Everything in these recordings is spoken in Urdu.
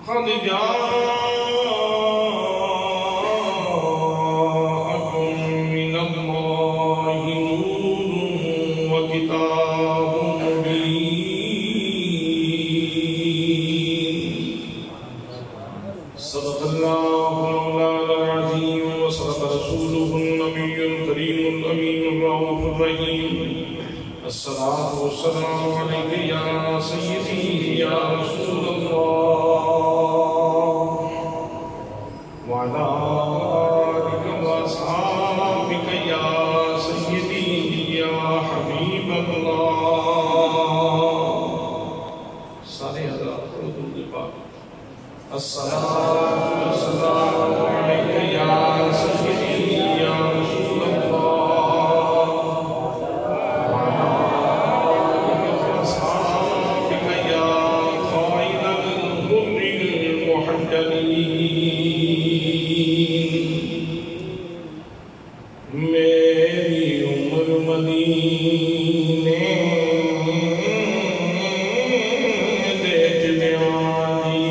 قد جاءكم من الله نور وكتاب مبين صدق الله مولانا العظيم وصدق رسوله النبي الكريم الأمين الرؤوف الرحيم الصلاة والسلام عليك يا سيدي يا رسول الله وعلى آلك وأصحابك يا سيدي يا حبيب الله سارے حضرات درود پاک الصلاة والسلام عليك يا سيدي يا رسول الله وعلى آلك وأصحابك يا قائد الغر المحجلين میری عمر مدینے دیکھ بیانی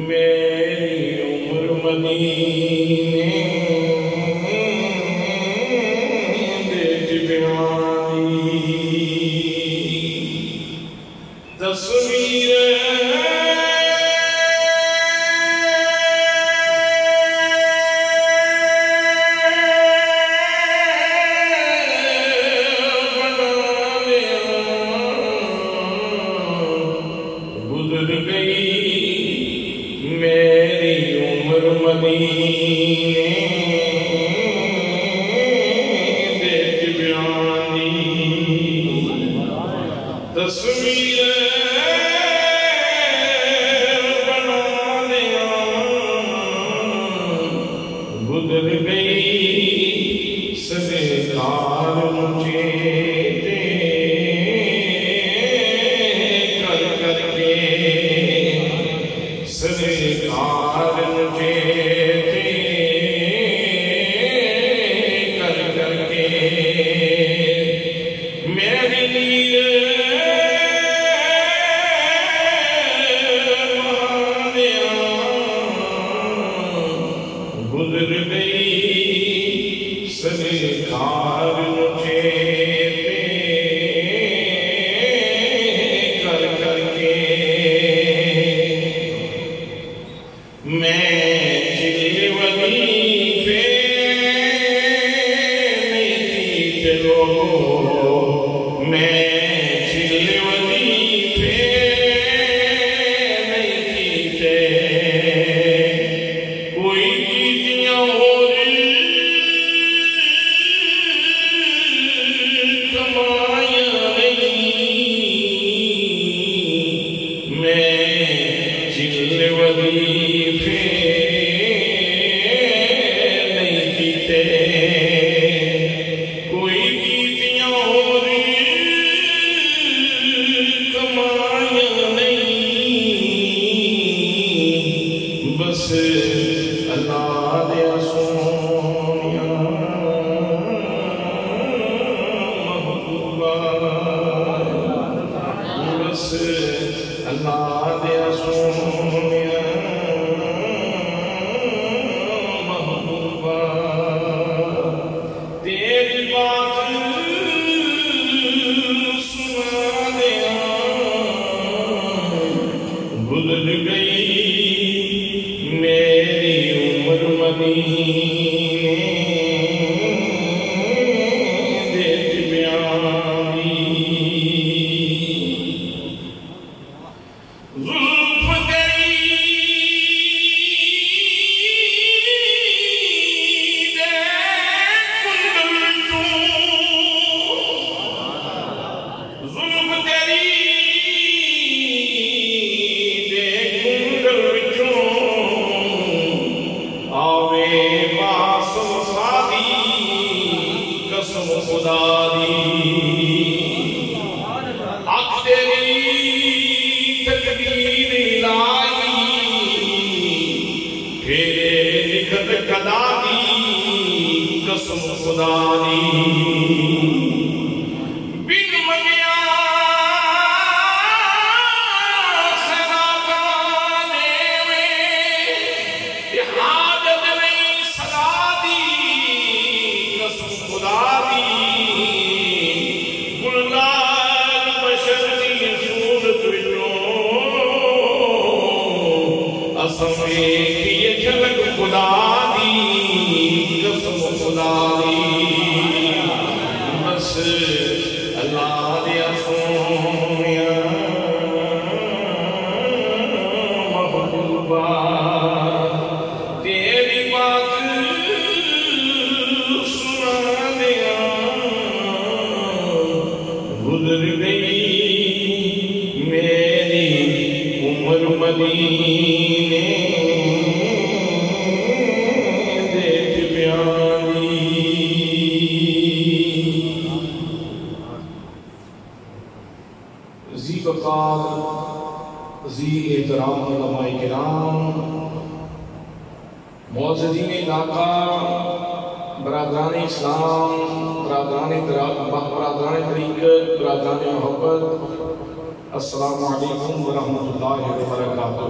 میری عمر مدینے دیکھ بیانی تصویر گزر گئی میری عمر مدینے دیکھ بیانی تصویر بنا لیا گزر گئی سرکار مجھے سرکار مجھے کر کر کے میرے لیے گزر گئی سرکار مجھے کر کر کے میں چل وظیفے میں کیتے لوگوں میں چل وظیفے میں کیتے کوئی کیتیاں اور کمائیاں نہیں میں چل وظیفے نہیں کیتے کوئی کیتیاں اور کمائیاں نہیں بس اللہ دیا سونیاں محبوبہ بس اللہ دیا سونیاں محبوبہ تیری بات سنا دیا گزر گئی میری عمر مدینے دیکھ بیانی زلف تیری دیکھ کنڈل چوں زلف تیری دیکھ کنڈل چوں آوے باسم خادی قسم خدا دی آنکھ تیری تقدیر الہی پھیرے لکھت قدا دی قسم خدا خدا دی بن منیا خیراتاں دے حاجت نہیں صدا دی قسم خدا دی گلزار بشر دی صورت وچوں اسم یہ جھلک خدا دی قسم خدا دی بس اللہ دیا سونیا محبوبہ تیری بات سنا دیا گزر گئی میری عمر مدینے ذی احترام علماء کرام معززین علاقہ برادران اسلام برادران طریقت برادران محبت السلام علیکم ورحمۃ اللہ وبرکاتہ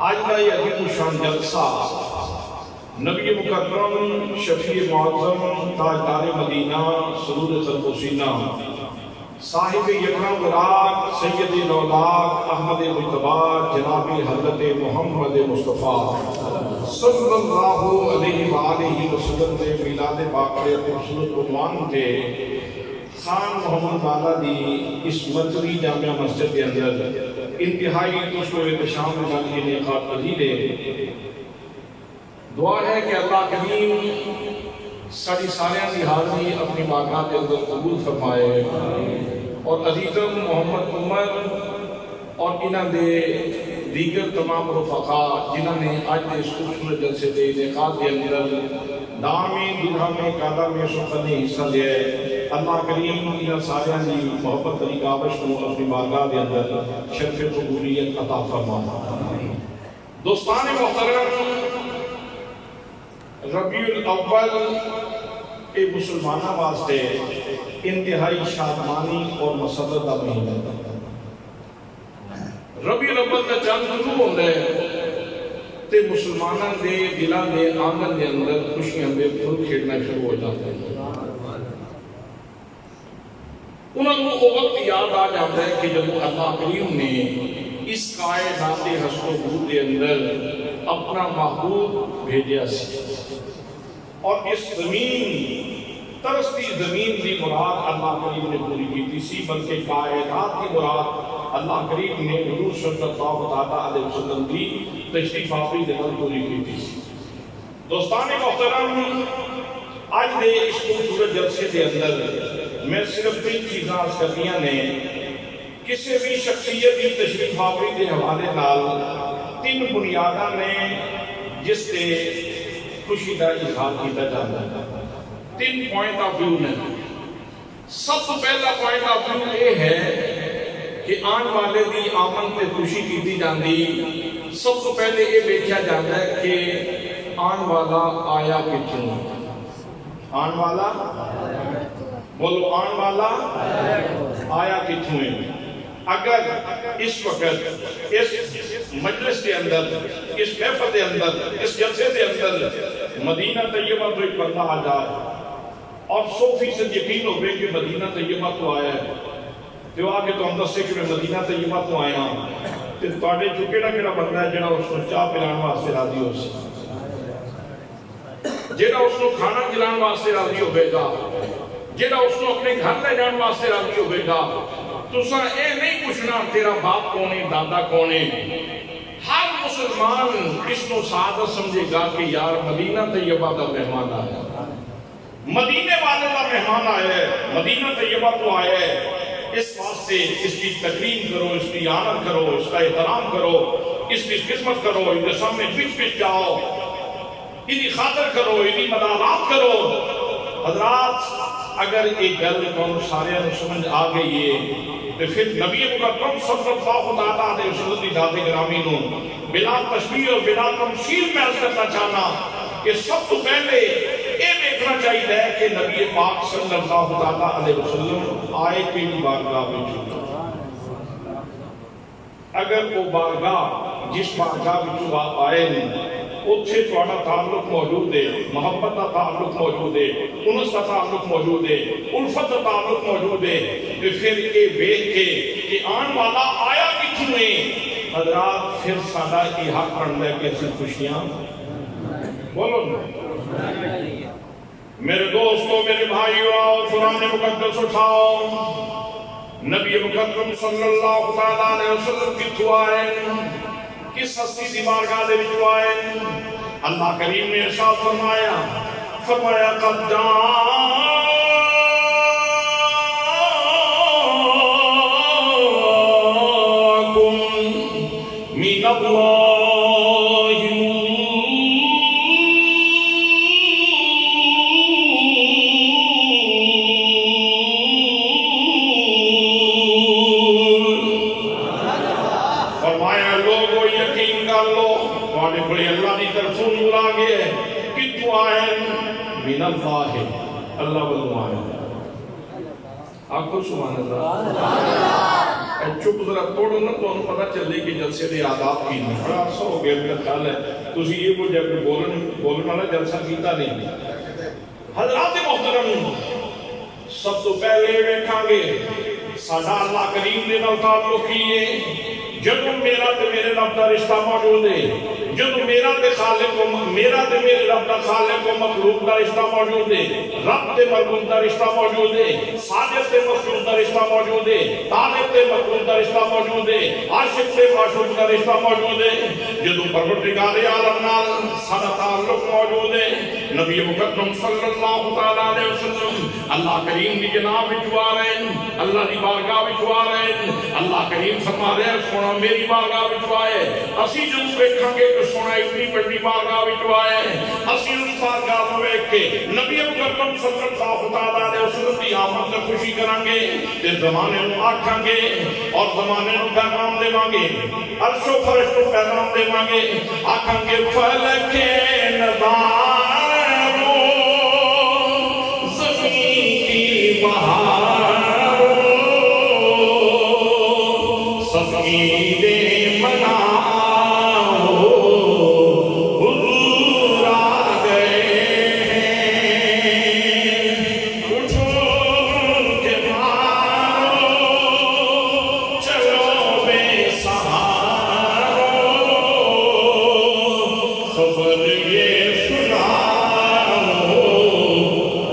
آج کا یہ عظیم الشان جلسہ نبی مکرم شفیع معظم تاجدار مدینہ سرور قلب و سینہ صاحب یکرم براق سید الاولاق احمد مجتبی جناب حضرت محمد مصطفیٰ صلی اللہ علیہ وآلہ وسلم نے میلاد باقر خوبصورت عنوان تھے خان محمد والا دی اس مرکزی جامعہ مسجد کے اندر انتہائی خوش و احتشام جانی انعقاد پذیر ہے دعا ہے کہ اللہ کریم ساری ساریاں دی حاضری اپنی بارگاہ کے اندر قبول فرمائے اور عزیزم محمد عمر اور انہاں دے دیگر تمام رفقا جنہاں نے آج دے اس خوبصورت جلسے دے انعقاد کے اندر دامی درہمی قادہ میں سخنی حصہ لیا ہے اللہ کریم انہاں ساریاں دی محبت طریقہ آبش کو اپنی بارگاہ کے اندر شرف قبولیت عطا فرمائے دوستان محترم ربیع الاول ایک مسلمانہ واسطے انتہائی شادمانی اور مسرت کا مہینہ ربیع الاول کا چاند شروع ہوتا ہے تے مسلمانہ دے دلان دے آنگن دے اندر خوشیاں دے پھول کھیڑنا شروع ہو جاتے ہیں انہوں نے وہ وقت یاد آ جاتا ہے کہ جب اللہ کریم نے اس کائنات حسن و بود کے اندر اپنا محبوب بھیجیا سی اور اس زمین ترستی زمین کی مراد اللہ کریم نے پوری کی تھی بلکہ کائنات کی مراد اللہ کریم نے حضور صلی اللہ علیہ وسلم کی تشریف آوری دے پوری کی تھی دوستان محترم آج دے اس خوبصورت جلسے کے اندر میں صرف تین چیزاں عرض کرنیاں نے کسی بھی شخصیت کی تشریف آوری کے حوالے نال تین بنیاداں نے جس سے خوشی کا اظہار کیتا جاتا ہے تین پوائنٹ آف ویو نے سب تو پہلا پوائنٹ آف ویو یہ ہے کہ آن والے دی آمن تے خوشی کیتی جاندی سب تو پہلے یہ دیکھا جاتا ہے کہ آن والا آیا کتوں آن والا بولو آن والا آیا کتوں ہے اگر اس وقت اس مجلس کے اندر اس محفل کے اندر اس جلسے کے اندر مدینہ طیبہ تو ایک بندہ آ جائے اور 100% یقین ہو گئے کہ مدینہ طیبہ تو آیا ہے تو آگے تو ہم دستے کہ میں مدینہ طیبہ تو آیا ہوں تو تواڈے جو کیڑا بندہ ہے جڑا اس کو چاہ پلان واسطے راضی ہو سی جڑا اس کو کھانا کھلان واسطے راضی ہوے گا جڑا اس کو اپنے گھر لے جان واسطے راضی ہوے گا تساں اے نہیں پوچھنا تیرا باپ کون ہے دادا کون ہے ہر مسلمان اس کو سعادت سمجھے گا کہ یار مدینہ طیبہ کا مہمان آیا مدینے والے کا مہمان آیا ہے مدینہ طیبہ تو آیا ہے اس واسطے اس کی تکریم کرو اس کی آنت کرو اس کا احترام کرو اس کی خدمت کرو ان کے سامنے پچ جاؤ انہی خاطر کرو انہی مدارات کرو حضرات اگر ایک گل کون سارے سمجھ آ گئی ہے تو پھر نبی مکرم صلی اللہ علیہ وسلم کی ذات گرامی نو بلا تشبیہ اور بلا تمثیل میں عرض کرنا چاہنا کہ سب تو پہلے یہ دیکھنا چاہیے کہ نبی پاک صلی اللہ علیہ وسلم آئے کہ بارگاہ میں اگر وہ بارگاہ جس بارگاہ میں آئے اتھے تھوڑا تعلق موجود ہے، محبت کا تعلق موجود ہے، انس کا تعلق موجود ہے، الفت کا تعلق موجود ہے، تو پھر یہ بیٹھ کے کہ آن والا آیا کتوں نے حضرات پھر سادہ یہ حق بنتا ہے کہ اسی خوشیاں بولو نا میرے دوستو میرے بھائیو آؤ قرآن مقدس اٹھاؤ نبی مقدم صلی اللہ علیہ وسلم کی دعائیں کس ہستی دی بارگاہ دے وچ آئے اللہ کریم نے ارشاد فرمایا قد جاءکم من اللہ فرمایا لوگو یقین کر لو تواڈے بڑے اللہ دی طرفوں نور آ گیا ہے کتوں آئے من اللہ اللہ والوں آئے آخو سبحان اللہ چپ ذرا توڑو نا تو انہوں پتہ چلے کہ جلسے دے آداب کی نہیں بڑا عرصہ ہو گیا میرا خیال ہے تو یہ کوئی جب بولن والا جلسہ کیتا نہیں حضرات محترم سب تو پہلے ویکھاں گے ساڈا اللہ کریم دے نال تعلق کیے جب میرا تے میرے رب دا رشتہ موجود ہے جب میرا تے خالق کو میرا تے میرے رب دا خالق کو مخلوق دا رشتہ موجود ہے رب تے مربوط دا رشتہ موجود ہے ساجد تے مخلوق دا رشتہ موجود ہے طالب تے مخلوق دا رشتہ موجود ہے عاشق تے معشوق دا رشتہ موجود ہے جدوں پروردگار عالم نال سارا تعلق موجود ہے نبی مقدم صلی اللہ علیہ وسلم اللہ کریم دی جناب وچ آ رہے ہیں اللہ دی بارگاہ وچ آ رہے ہیں اللہ کریم فرما رہے ہیں سونا میری بارگاہ وچ آئے اسی جدوں ویکھاں گے کہ سونا اتنی بڑی بارگاہ وچ آئے اسی اس بارگاہ نوں ویکھ کے نبی مقدم صلی اللہ علیہ وسلم دی آمد تے خوشی کران گے تے زمانے نوں آکھاں گے اور زمانے نوں پیغام دیواں گے عرش و فرش نوں پیغام دیواں گے آکھاں گے فلک نظارو زمین کی بہارو سفید مناؤ حضور آ گئے ہیں اٹھو کے مارو چلو بے سہارو خبر یہ سناؤ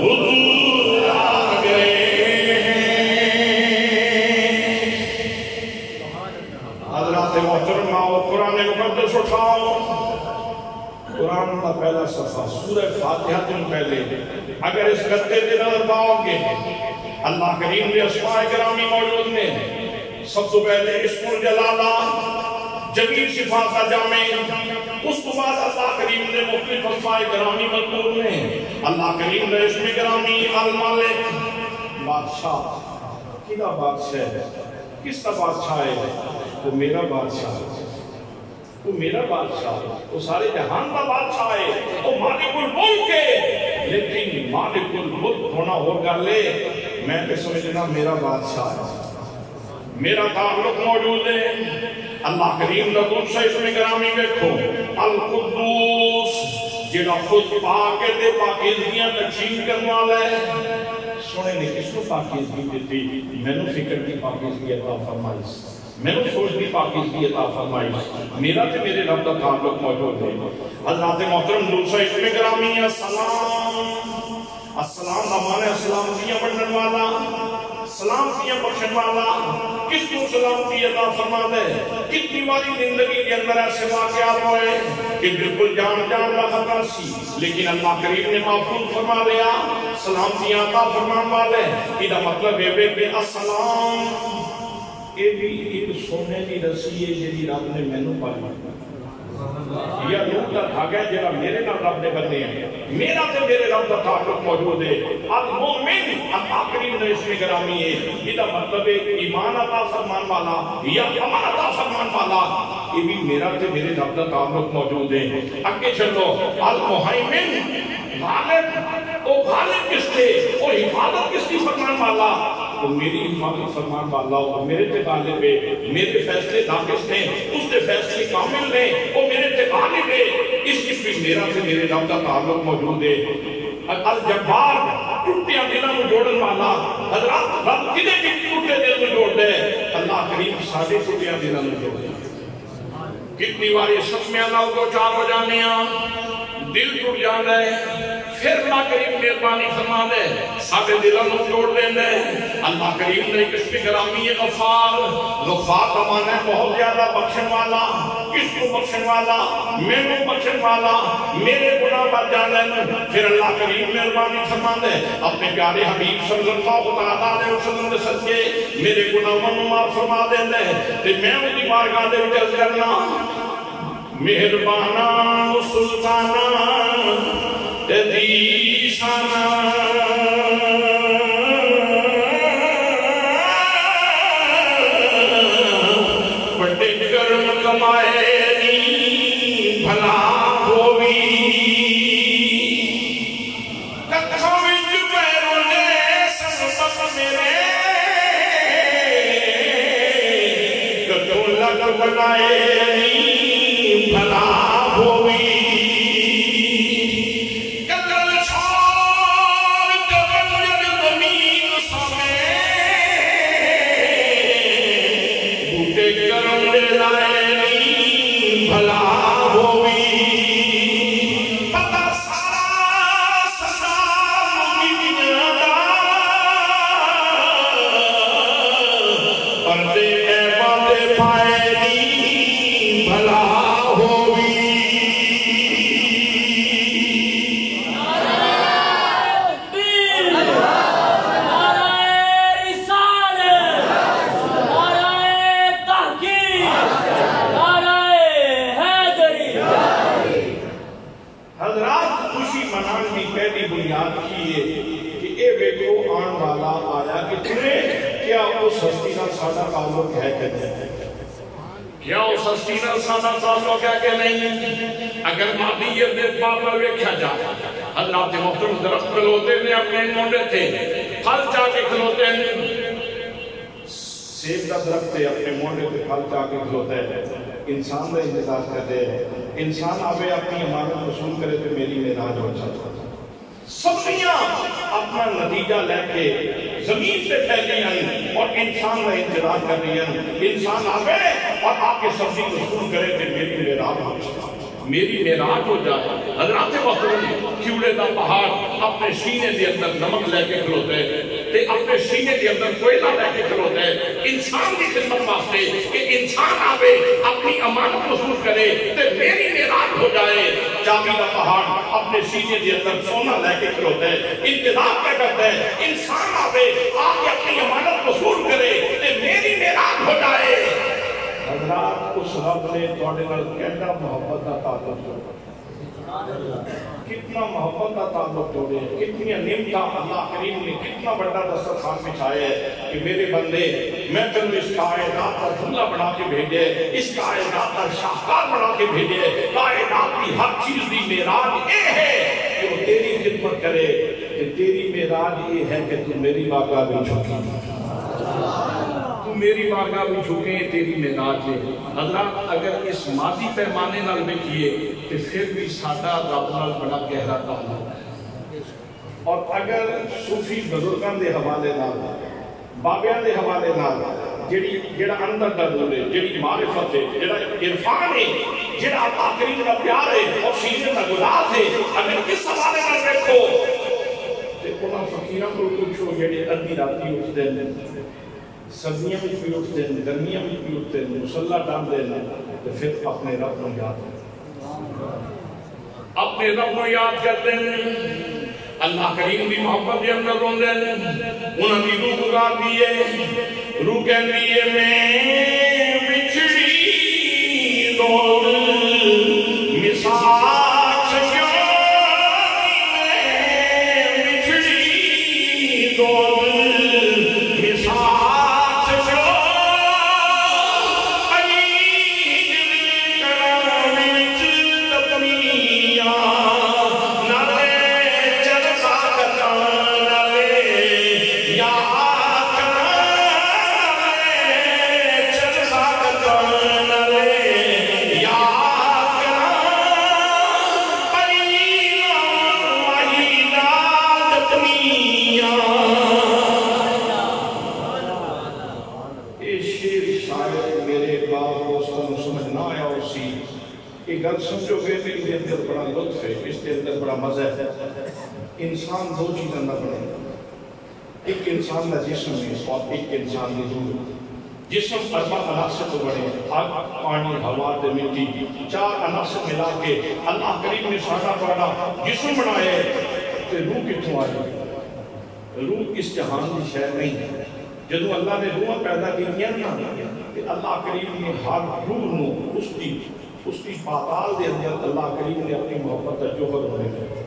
حضور آ گئے ہیں حضرات محترم آؤ قرآن مقدس اٹھاؤ قرآن کا پہلا صفحہ سورہ فاتحہ دن پہلے اگر اس گدے دے نظر پاؤ گے اللہ کریم نے اسماء گرامی موجود نے سب تو پہلے اسم الجلالہ جمیل صفات کا جامع اس تو بعد اللہ کریم نے مختلف اسماء گرامی مذکور نے اللہ کریم نے اسم گرامی المالک بادشاہ کیا بادشاہ ہے کس کا بادشاہ ہے وہ میرا بادشاہ ہے وہ میرا بادشاہ ہے وہ سارے جہان کا بادشاہ ہے وہ مالک الملک ہے لیکن مالک الملک ہونا ہوگا لے میں تو سمجھنا میرا بادشاہ ہے میرا تعلق موجود ہے اللہ کریم کا دوسرا اسم گرامی دیکھو القدوس جڑا خود پاک دے پاکیزگیاں تقسیم کرنے والا ہے سونے نے کس کو پاکیزگی دیتی میں نے فکر کی پاکیزگی عطا فرمائی میں نے سوچ کی پاکیزگی عطا فرمائی میرا تے میرے رب کا تعلق موجود ہے حضرات محترم دوسرا اسم گرامی ہے السلام کا معنی ہے سلامتیاں بننے والا سلامتیاں بخشن والا کس کو سلامتی عطا فرما دے کتنی باری زندگی کے اندر ایسے واقعات ہوئے کہ بالکل جان کا خطرہ سی لیکن اللہ کریم نے محفوظ فرما دیا سلامتیاں عطا فرمان والے یہ مطلب ہے کہ السلام یہ بھی ایک سونے کی رسی ہے جی رب نے مینوں پائی یا نور دا دھاگا ہے جڑا میرے نال رب نے بننے ہیں، میرا تے میرے رب دا تعلق موجود ہے۔ المومن اللہ کریم نے اس میں گرامی ہے، یہ مطلب ہے ایمان عطا فرمان والا یا عمل عطا فرمان والا، یہ بھی میرا تے میرے رب دا تعلق موجود ہے۔ اگے چلو، المہیمن غالب، وہ غالب کس تھے، وہ حفاظت کس کی فرمان والا، وہ میری حفاظت فرمان والا، وہ میرے تے غالب ہے، میرے فیصلے ناقص ہیں، اس کے فیصلے کامل ہیں، وہ میرے تے غالب ہے، اس کی بھی میرا تے میرے رب کا تعلق موجود ہے۔ الجبار ٹوٹیاں دلوں کو جوڑن والا، حضرات رب کدے بھی ٹوٹے دل کو جوڑ دے، اللہ کریم سارے ٹوٹیاں دلوں کو جوڑ دے۔ کتنی باری سسمیاں نال دو چار ہو جانے ہیں، دل ٹوٹ جانا ہے، پھر اللہ کریم مہربانی فرما دے سارے دلوں کو جوڑ دیں دے۔ اللہ کریم نے کس کی گرامی ہے غفار، غفار کا معنی ہے بہت زیادہ بخشن والا، کس کو بخشن والا، میں کو بخشن والا، میرے گناہ بچ جانے پھر اللہ کریم مہربانی فرما دے اپنے پیارے حبیب صلی اللہ علیہ وسلم نے صدقے میرے گناہوں کو معاف فرما دیں دے، تے میں ان کی بارگاہ دے وچ عرض کرنا مہربانا سلطانا دیشانا بڑے کرم کمائے نی بھلا ہوئی کتھوں وچ پیروں نے سبق میرے کتھوں لگ بنائے نی بھلا ہوئی کیا اس ہستی نال ساڈا تعلق ہے کہ نہیں؟ اگر مادیت دے باب میں ویکھیا جائے، حضرات محترم درخت کھلوتے نے اپنے مونڈے تھے، پھل چا کے کھلوتے ہیں، سیب کا درخت ہے اپنے مونڈے پہ پھل چا کے کھلوتے ہیں، انسان کا انتظار کرتے ہیں، انسان آوے اپنی امانت وصول کرے تو میری معراج ہو جاتا ہے۔ سبزیاں اپنا نتیجہ لے کے زمین سے پھیلی ہیں اور انسان کا انتظار کر رہی ہیں، انسان آوے اور آ کے سبزی وصول کرے تو میری معراج ہو جاتا ہے، میری معراج ہو جائے۔ حضرات محترم کیوڑے دا پہاڑ اپنے سینے دے اندر نمک لے کے کھلوتے تے اپنے سینے دے اندر کوئلہ لے کے کھلوتے انسان کی خدمت واسطے کہ انسان آوے اپنی امانت وصول کرے تے میری معراج ہو جائے۔ چاندی دا پہاڑ اپنے سینے دے اندر سونا لے کے کھلوتے انتظار کیا کرتے ہیں انسان آوے آ کے اپنی امانت وصول کرے تے میری معراج ہو جائے۔ حضرات اس رب نے توڑے نال کیسا محبت کا تعلق جوڑا، کتنا محبت کا تعلق جوڑے، کتنی نعمتیں اللہ کریم نے کتنا بڑا دسترخوان بچھایا ہے کہ میرے بندے میں تمہیں اس کائنات کا دھلا بنا کے بھیجے، اس کائنات کا شاہکار بنا کے بھیجے، کائنات کی ہر چیز دی معراج یہ ہے کہ وہ تیری خدمت کرے، کہ تیری معراج یہ ہے کہ تم میری بارگاہ میں جھکے، تو میری بارگاہ میں جھکے تیری معراج ہے۔ حضرات اگر اس مادی پیمانے نال میں کیے تو پھر بھی سادہ رب نال بڑا گہرا تعلق ہے، اور اگر صوفی بزرگاں دے حوالے نال بابیاں دے حوالے نال جڑا اندر دا نور ہے، جڑی معرفت ہے، جڑا عرفان ہے، جڑا اللہ کریم دا پیار ہے اور سینے دا گلاس ہے، اگر اس حوالے نال دیکھو تے انہاں فقیراں کو پوچھو جڑے ادھی راتی اٹھدے ہیں، سردیاں میں بھی اٹھتے ہیں، گرمیاں میں بھی اٹھتے ہیں، مسلح ڈال دینا تو پھر اپنے رب کو یاد کرتے اپنے رب کو یاد کرتے ہیں، اللہ کریم دی محبت کے اندر روندے ہیں، انہوں نے روح گزار دیئے، روح کہن دیئے میں بچھڑی دور مساق سے بچھڑی دو مساق سے گل سمجھو گے کہ اس کے اندر بڑا لطف ہے، اس کے اندر بڑا مزہ ہے۔ انسان دو چیزیں نہ بنے، ایک انسان کا جسم ہے اور ایک انسان کی روح۔ جسم اربع عناصر تو بڑے، آگ، پانی، ہوا تے مٹی، چار عناصر ملا کے اللہ کریم نے ساڈا بڑا جسم بنایا ہے۔ تے روح کتوں آئی؟ روح اس جہان کی شے نہیں ہے۔ جدوں اللہ نے روح پیدا کی نا تے اللہ کریم نے ہر روح نو اس کی پاتال دے اندر اللہ کریم نے اپنی محبت کا جوہر ہونے دیا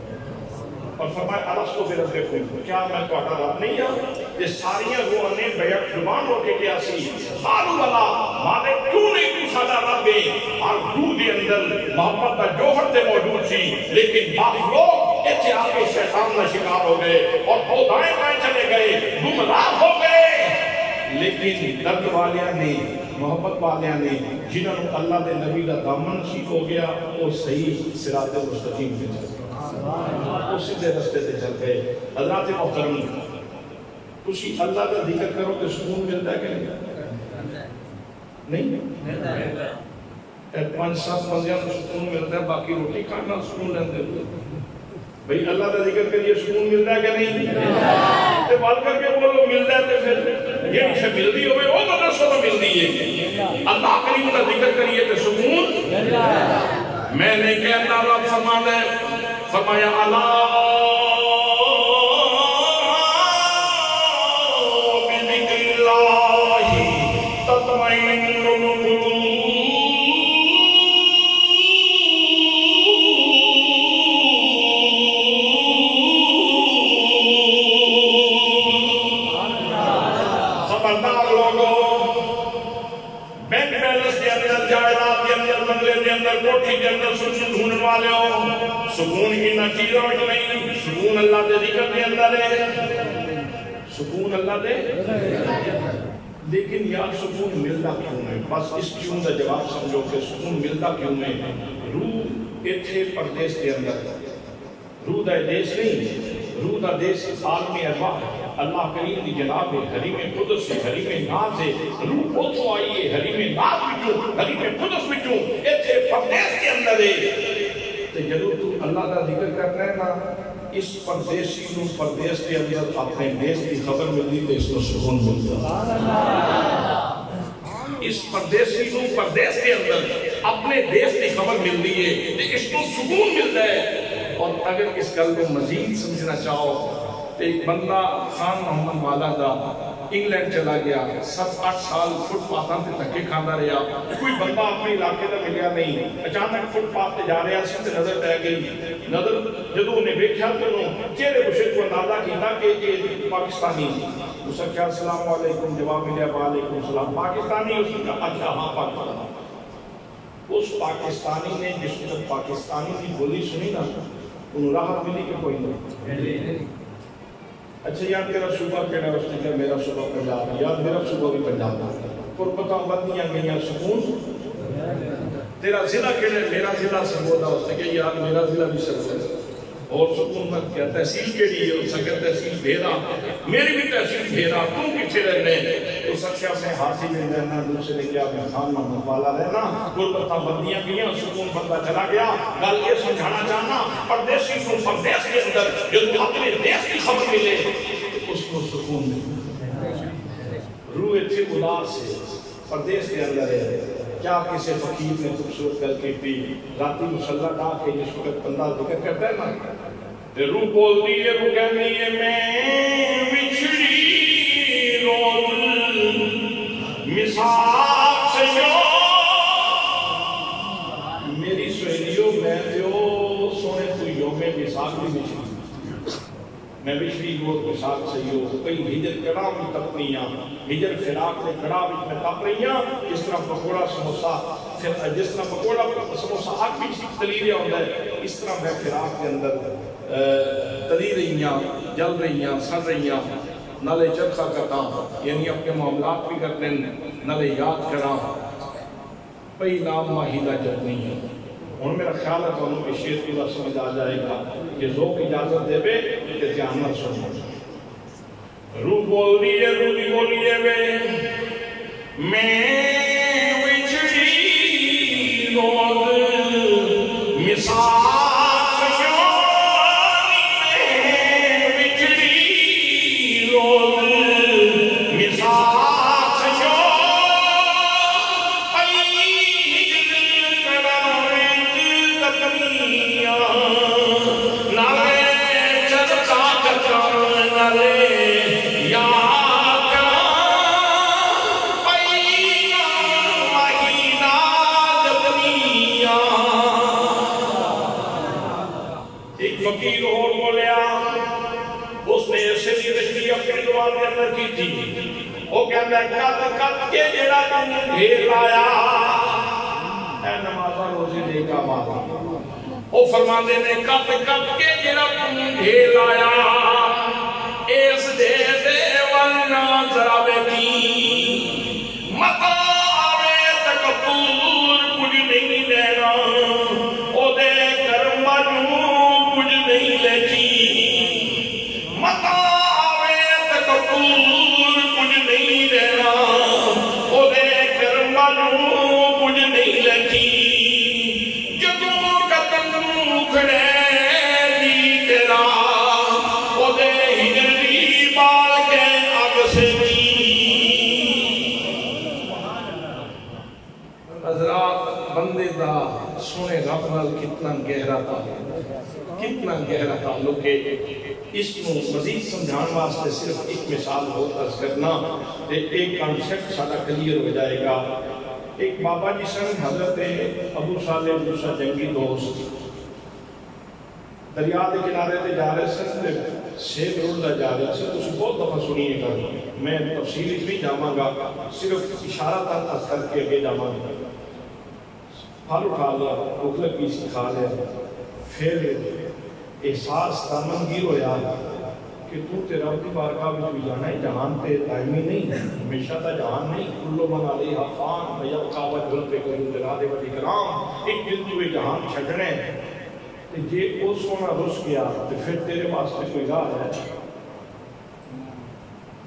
اور فرمایا الستو بربکم، کیا میں تہاڈا رب نہیں ہاں؟ یہ ساری روحاں نے بیک زبان ہو کے کیا سی قالوا بلا، مالک کیوں نہیں تو ساڈا رب ہے؟ ہر روح دے اندر محبت کا جوہر تے موجود سی، لیکن بعض لوگ ایتھے آ کے شیطان کا شکار ہو گئے اور وہ دائیں بائیں چلے گئے، گمراہ ہو گئے۔ لیکن درد والیاں نے، محبت والیاں نے، جنہوں نے اللہ دے نبی دا دامن نصیب ہو گیا، وہ صحیح صراط مستقیم پہ چل گئے، وہ سیدھے رستے تے چل گئے۔ حضرات محترم، تسی اللہ کا ذکر کرو کہ سکون ملتا ہے کہ نہیں؟ پانچ سات بندیاں کو سکون ملتا ہے، باقی روٹی کھانا سکون لیندے ہوئے بھئی اللہ کا ذکر کریے سکون ملتا ہے کہ نہیں؟ تے بات کر کے بولو ملتا ہے تے پھر یہ اسے ملدی ہوئے وہ تو دسو تو ملدی ہے۔ اللہ کریم کا ذکر کریے تے سکون۔ میں نے کہنا رب فرمایا اللہ بذکر اللہ تطمئن القلوب۔ کوٹھی کے اندر سکون ڈھونڈنے والے ہو، سکون کی نہ چیزوں میں نہیں، سکون اللہ دے ذکر کے اندر ہے، سکون اللہ دے۔ لیکن یار سکون ملتا کیوں ہے؟ بس اس کیوں کا جواب سمجھو کہ سکون ملتا کیوں ہے۔ روح ایتھے پردیس کے اندر، روح دا دیس نہیں، روح دا دیس عالم ارواح ہے، اللہ کریم دی جناب ہے، حریم قدس ہے، حریم ناز ہے، روح اتھوں آئی ہے، حریم ناز بچوں، حریم قدس بچوں، ایتھے پردیس کے اندر ہے۔ تو جدو تو اللہ کا ذکر کر رہے ہیں نا، اس پردیسی نو پردیس کے اندر اپنے دیس کی خبر ملتی تو اس کو سکون ملتا۔ اس پردیسی نو پردیس کے اندر اپنے دیس کی خبر ملتی ہے تو اس کو سکون ملتا ہے۔ اور اگر اس گل کو مزید سمجھنا چاہو تو ایک بندہ خان محمد والا دا انگلینڈ چلا گیا، 7-8 سال فٹ پاتھاں تے دھکے کھاندا رہا، کوئی بندہ اپنے علاقے دا ملیا نہیں۔ اچانک فٹ پاتھ تے جا رہا سی تے نظر پہ گئی، نظر جدوں نے دیکھا تو چہرے مشرق کو اندازہ کیتا کہ یہ پاکستانی، اس نے کہا السلام علیکم، جواب ملیا وعلیکم السلام، پاکستانی؟ اس نے کہا اچھا ہاں پاکستانی۔ اس پاکستانی نے جس وقت پاکستانی کی بولی سنی نا، انہوں راحت ملی کہ کوئی نہیں۔ اچھا یار تیرا صوبہ کہنا ہے؟ اس نے کہا میرا صوبہ پنجاب، یار میرا صوبہ بھی پنجاب ہے، قربتاں بدیاں گئیاں سکون۔ تیرا ضلع کہنا ہے؟ میرا ضلع سرگودا، اس نے کہا یار میرا ضلع بھی سرگودا اور سکون مت کیا۔ تحصیل کے لیے اس نے کہا تحصیل بھیرا، میری بھی تحصیل بھیرا، تم کچھے رہنے؟ اس نے کہا میں حاصل میں رہنا، دوسرے نے کہا میں خان محمد والا رہنا، قربتاں بدیاں گئیاں سکون بندہ چلا گیا۔ گل یہ سمجھانا چاہنا پردیسی کو پردیس کے اندر جب اپنے دیس کی خبر ملے اس کو سکون ملے۔ روح اتھی اداس سے پردیس کے اندر ہے۔ کیا کسی فقیر نے خوبصورت گل کی تھی، راتی مسلح ڈا کے جس وقت بندہ ذکر کرتا ہے نا، روح بولتی ہے، روح کہنی ہے میں بچھڑی روز مساق سے میری سہیلیوں میں میں بچڑی گوڑ کے ساتھ سہیو کئی ہجر کڑا بھی تپنیاں ہجر فراق نے کڑا بھی میں تپ رہیاں جس طرح پکوڑا سموسا جس طرح پکوڑا سموسا آگ بھی تلیریا ہوتا ہے اس طرح میں فراق کے اندر تلی رہیاں جل رہیاں سڑ رہیاں نالے چرخہ کرتا یعنی اپنے معاملات بھی کرتے ہیں نالے یاد کرا پئی نام ماہیدہ جتنی ہے ان میرا خیال ہے تو انہوں کے شیر کی بات سمجھ آ جائے گا کہ ذوق اجازت دے بے کہ دھیانت سنو روح بول دیئے بے میں وچڑی روز مثال سجانی میں وچڑی روز مثال فقیر اور بولیا اس نے سری رشتی اپنی دعا کے اندر کی تھی وہ کہتا ہے کت کے جڑا تم ڈھیر لایا اے نمازہ روزی دے کا ماتا وہ فرماندے نے کت کے جڑا تم ڈھیر لایا اس دے ورنہ ذرا بیٹی متا آوے تکبر کچھ نہیں دینا او دے کرم کچھ نہیں لکھی متا آوے تکبر کچھ نہیں دینا او دے کرم کچھ نہیں لکھی جدوں قدم کھڑے دی تیرا او دے ہجری بال کے اب سے حضرات بندے دا سونے رب نال کتنا گہرا تعلق ہے اس کو مزید سمجھان واسطے صرف ایک مثال ہو عرض کرنا ایک کانسیپٹ سارا کلیئر ہو جائے گا ایک بابا جی سن حضرت ابو صالح موسیٰ جنگی دوست دریا دے کنارے تے جا رہے سن سیب رولدہ جا رہے سے تو بہت دفعہ سنیے گا میں تفصیل اس بھی جاماں گا صرف اشارہ تک از کر کے اگے جاماں گا پھل اٹھا لیا اکلک بھی سکھا لیا پھر احساس تامنگیر ہویا کہ تو تیرا اپنی بارکاہ بھی تو جانا ہے جہان تے دائمی نہیں ہے ہمیشہ تا جہان نہیں کلو من علیہ فان میب قابہ جل پہ کرو درادے و اکرام ایک دن جو جہان چھڑنے جے او سونا رس گیا تو پھر تیرے واسطے کوئی راہ ہے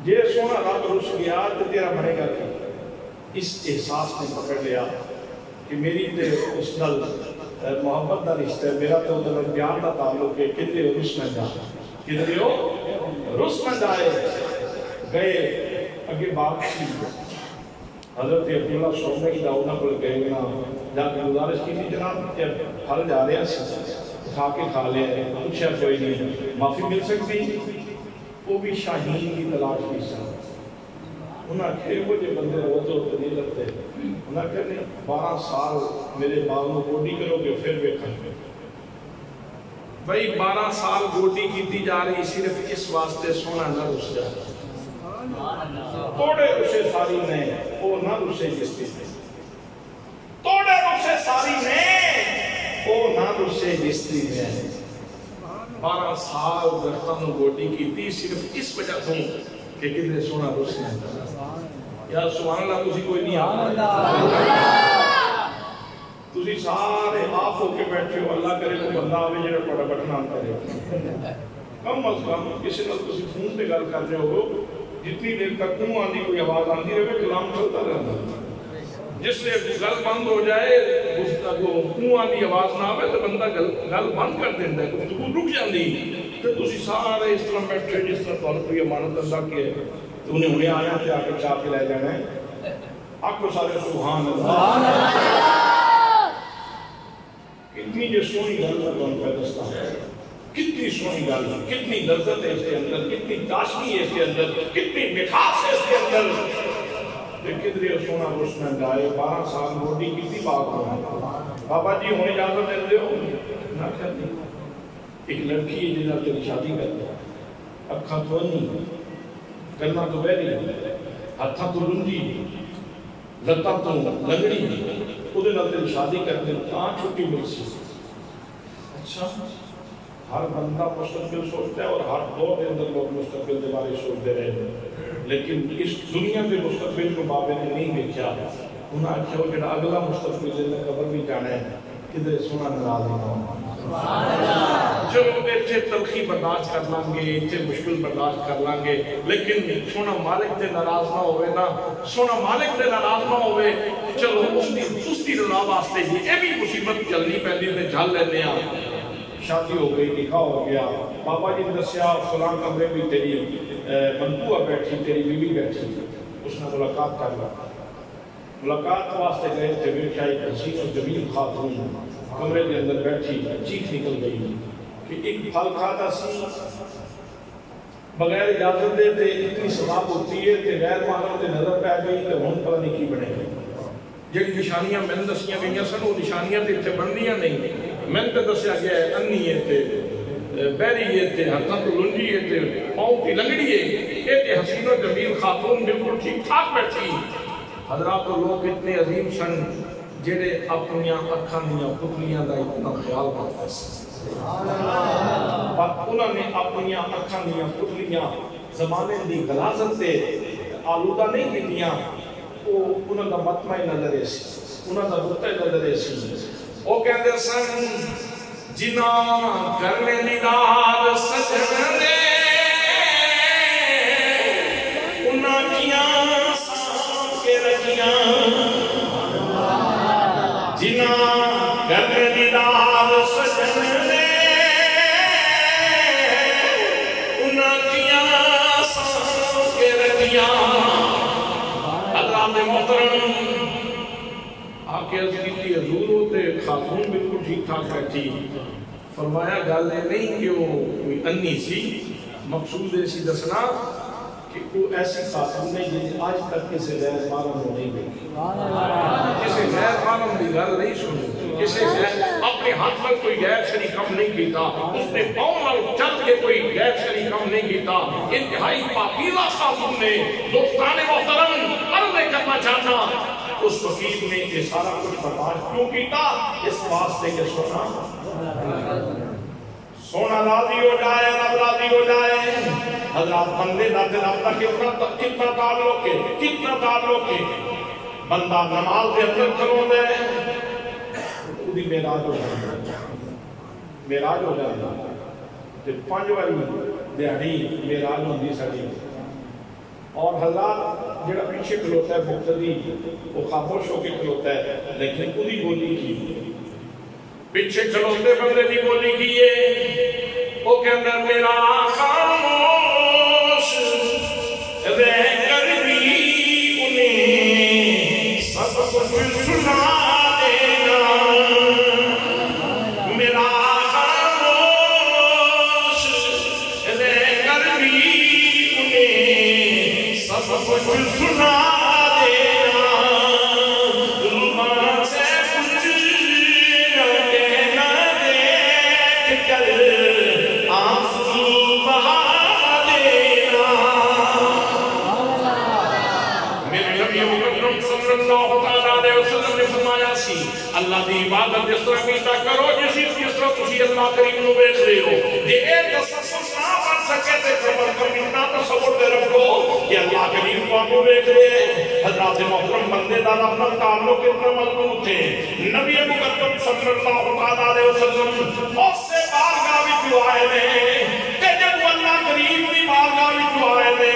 جے سونا رب رس گیا تو تیرا بنے گا کہ اس احساس نے پکڑ لیا کہ میری تے اس نل محبت دا رشتہ ہے میرا تو دل پیار دا تعلق ہے کدھے ہو رس میں جائے کدھے ہو رس میں جائے گئے اگے باپ کی حضرت عبداللہ سونے کی داؤنہ پر گئے گنا جا کے گزارش کی تھی جناب جب پھل جا رہے ہیں کھا کے کھا لے کچھ ہے کوئی نہیں معافی مل سکتی وہ بھی شاہین کی تلاش کی سکتی انہاں کھے وہ جو بندے روتے ہوتے نہیں لگتے انہاں کہنے 12 سال میرے باغ میں گوڈی کرو گے پھر بیٹھا بھائی 12 سال گوڈی کیتی جا رہی صرف اس واسطے سونا نہ رس جائے توڑے اسے ساری نے وہ نہ رسے جس تھی توڑے اسے ساری نے وہ نہ رسے جس تھی 12 سال درختوں گوڈی کیتی صرف اس وجہ سے کہ کدھے سونا رس نہیں یا سبحان اللہ تسی کوئی نہیں تسی سارے آپ ہو کے بیٹھے ہو اللہ کرے کو بندہ آوے جڑا پڑا بٹنا کرے کم از کم کسی نے تسی فون پہ گل کر رہے ہو جتنی دیر تک منہ آندھی کوئی آواز آندھی رہے کلام چلتا رہتا جس سے گل بند ہو جائے منہ آندھی آواز نہ آوے تو بندہ گل بند کر دیتا ہے گفتگو رک جاندی تو تسی سارے اس طرح بیٹھے جس طرح تو کوئی امانت اللہ کی ہے تو انہیں آیا کہ آکے چاہ کے لے جانا ہے آکو سارے سبحان اللہ کتنی جو سونی گل ہے تو ان کا دستا ہے کتنی سونی گل ہے کتنی لذت ہے اس کے اندر کتنی چاشنی ہے اس کے اندر کتنی مٹھاس ہے اس کے اندر کدھر سونا روشن جائے 12 سال موڈی کتنی بات ہو بابا جی ہونے اجازت دے ہو نہ کرنی ایک لڑکی ہے جنہاں تیری شادی کرتا اکھاں تو نہیں کرنا تو بہری ہاتھاں تو لنجی لتاں تو لنگڑی وہ تیری شادی کرتے کہاں چھٹی مل سی اچھا ہر بندہ مستقبل سوچتا ہے اور ہر دور کے اندر لوگ مستقبل کے بارے سوچتے رہے لیکن اس دنیا کے مستقبل کو بابے نے نہیں دیکھا انہاں آخیا وہ جڑا اگلا مستقبل جنہیں قبر بھی جانا ہے کدھر سونا ناراض نہیں چلو اتنے تلخی برداشت کر لیں گے اتنے مشکل برداشت کر لیں گے لیکن سونا مالک تے ناراض نہ ہوئے نا سونا مالک تے ناراض نہ ہوئے چلو اس دی رضا واسطے ہی یہ بھی مصیبت چلنی پہلی تے جھل لینے شادی ہو گئی نکاح ہو گیا بابا جی نے دسیا فلاں کمرے بھی تیری بنتوا بیٹھی تیری بیوی بیٹھی اس نے ملاقات کر لا ملاقات واسطے گئے تھے ویکھیا ایک حسین و جمیل خاتون کمرے کے اندر بیٹھی چیخ نکل گئی کہ ایک پھل کھاتا سی بغیر اجازت دے تے اتنی ثواب ہوتی ہے کہ غیر محرم تے نظر پہ گئی تے ہن پتہ نہیں کی بنے گی جڑی نشانیاں میں دسیاں گئیاں سن وہ نشانیاں تے اتنے بننیاں نہیں میں تے دسیا گیا ہے انی ہے تے بہری ہے تے ہاتھاں تو لنجی ہے تے پاؤں کی لنگڑی ہے یہ تے حسین و جمیل خاتون بالکل ٹھیک ٹھاک بیٹھی حضرات لوگ اتنے عظیم سن جڑے اپنی اکھاں دیاں پتلیاں دا اتنا خیال کرتے پر انہوں نے اپنی اکھاں دیاں پتلیاں زمانے دی غلاظت تے آلودہ نہیں کیتیاں وہ انہوں دا مطمع نظر سی انہوں دا نقطہ نظر سی وہ کہتے سن جنا کرنے دیدار سجن دے انہاں کیاں سانپ کے رکھیاں جنا کرنے دیدار سجن دے انہاں کیاں سانپ کے رکھیاں حضرات محترم آکے عرض کی حضور ہوتے خاتون بالکل ٹھیک ٹھاک بیٹھی فرمایا گل ہے نہیں کہ وہ کوئی انی سی مقصود ایسی دسنا کہ کوئی ایسی خاتون نہیں جنہیں آج تک کسی غیر محرم ہو نہیں دیکھی کسی غیر محرم کی گل نہیں سنی کسی اپنے ہاتھ میں کوئی غیر شریک کم نہیں کیتا اس نے پاؤں نال چل کے کوئی غیر شریک کم نہیں کیتا انتہائی پاکیزہ خاتون نے دوستان محترم عرض کرنا چاہتا اس وقت نے یہ سارا کچھ برداشت کیوں کیتا اس واسطے کہ سونا راضی ہو جائے رب راضی ہو جائے حضرات بندے دا دل اپنا کتنا تعلق ہے بندہ نماز دے اندر کھلو دے وہ معراج ہو جائے تے 5 والی دیہڑی معراج ہوندی ساری اور حضرات جڑا پیچھے کھلوتا ہے مقتدی وہ خاموش ہو کے کھلوتا ہے لیکن خودی بولی کی پیچھے کھلوتے بندے دی بولی کی ہے وہ کہتا میرا خاموش رہ کر بھی انہیں سب کچھ سنا دینا میرا خاموش رہ کر بھی انہیں سب کچھ سنا دینا زبان سے کچھ نہ کہنا دیکھ کر آنسو بہا دینا میرے نبی مکرم صلی اللہ علیہ وسلم نے فرمایا سی اللہ دی عبادت جس طرح کیتا کرو جس طرح تسی اللہ کریم نو بیچ رہے ہو یہ ایک تصور نہ بن سکے تے خبر کبھی نہ تصور دے رکھو کہ اللہ کریم کو آپ بیچ رہے ہیں حضرات محترم بندے دار اپنا تعلق اتنا مضبوط تھے نبی مکرم صلی اللہ علیہ وسلم اس سے بارگاہ بھی آئے نے کہ جب اللہ کریم کی بارگاہ بھی آئے نے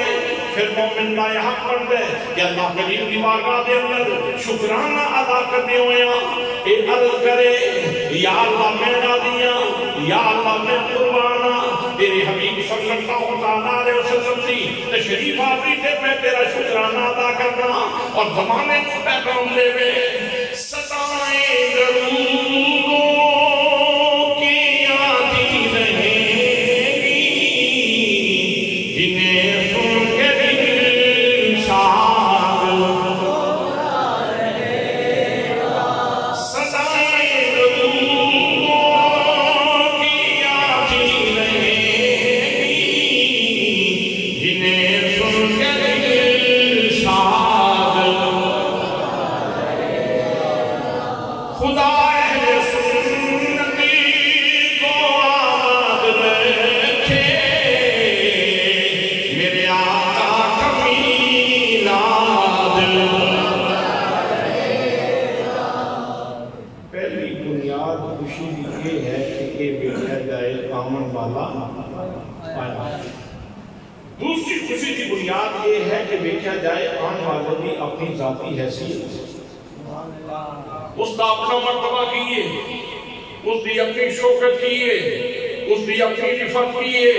پھر مومن کا یہ حق بن دے کہ اللہ کریم کی بارگاہ دے اندر شکرانہ ادا کرنے ہوئے اے عرض کرے یا اللہ میرا دیا یا اللہ میں قربانہ تیرے حبیب صلی اللہ علیہ وسلم دی تشریف آوری تے میں تیرا شکرانہ ادا کرنا اور زمانے کو پیغام دے وے ستائیں ضروروں کی آتی رہیں گی جنہیں سن کے دل شاد رہے گا ستائیں ضروروں کی آتی رہیں گی خوشی کی بنیاد یہ ہے کہ دیکھا جائے آنے والے بھی اپنی ذاتی حیثیت اس کا اپنا مرتبہ کیے، اس کی اپنی شوکت کیے، اس کی اپنی رفت کیے،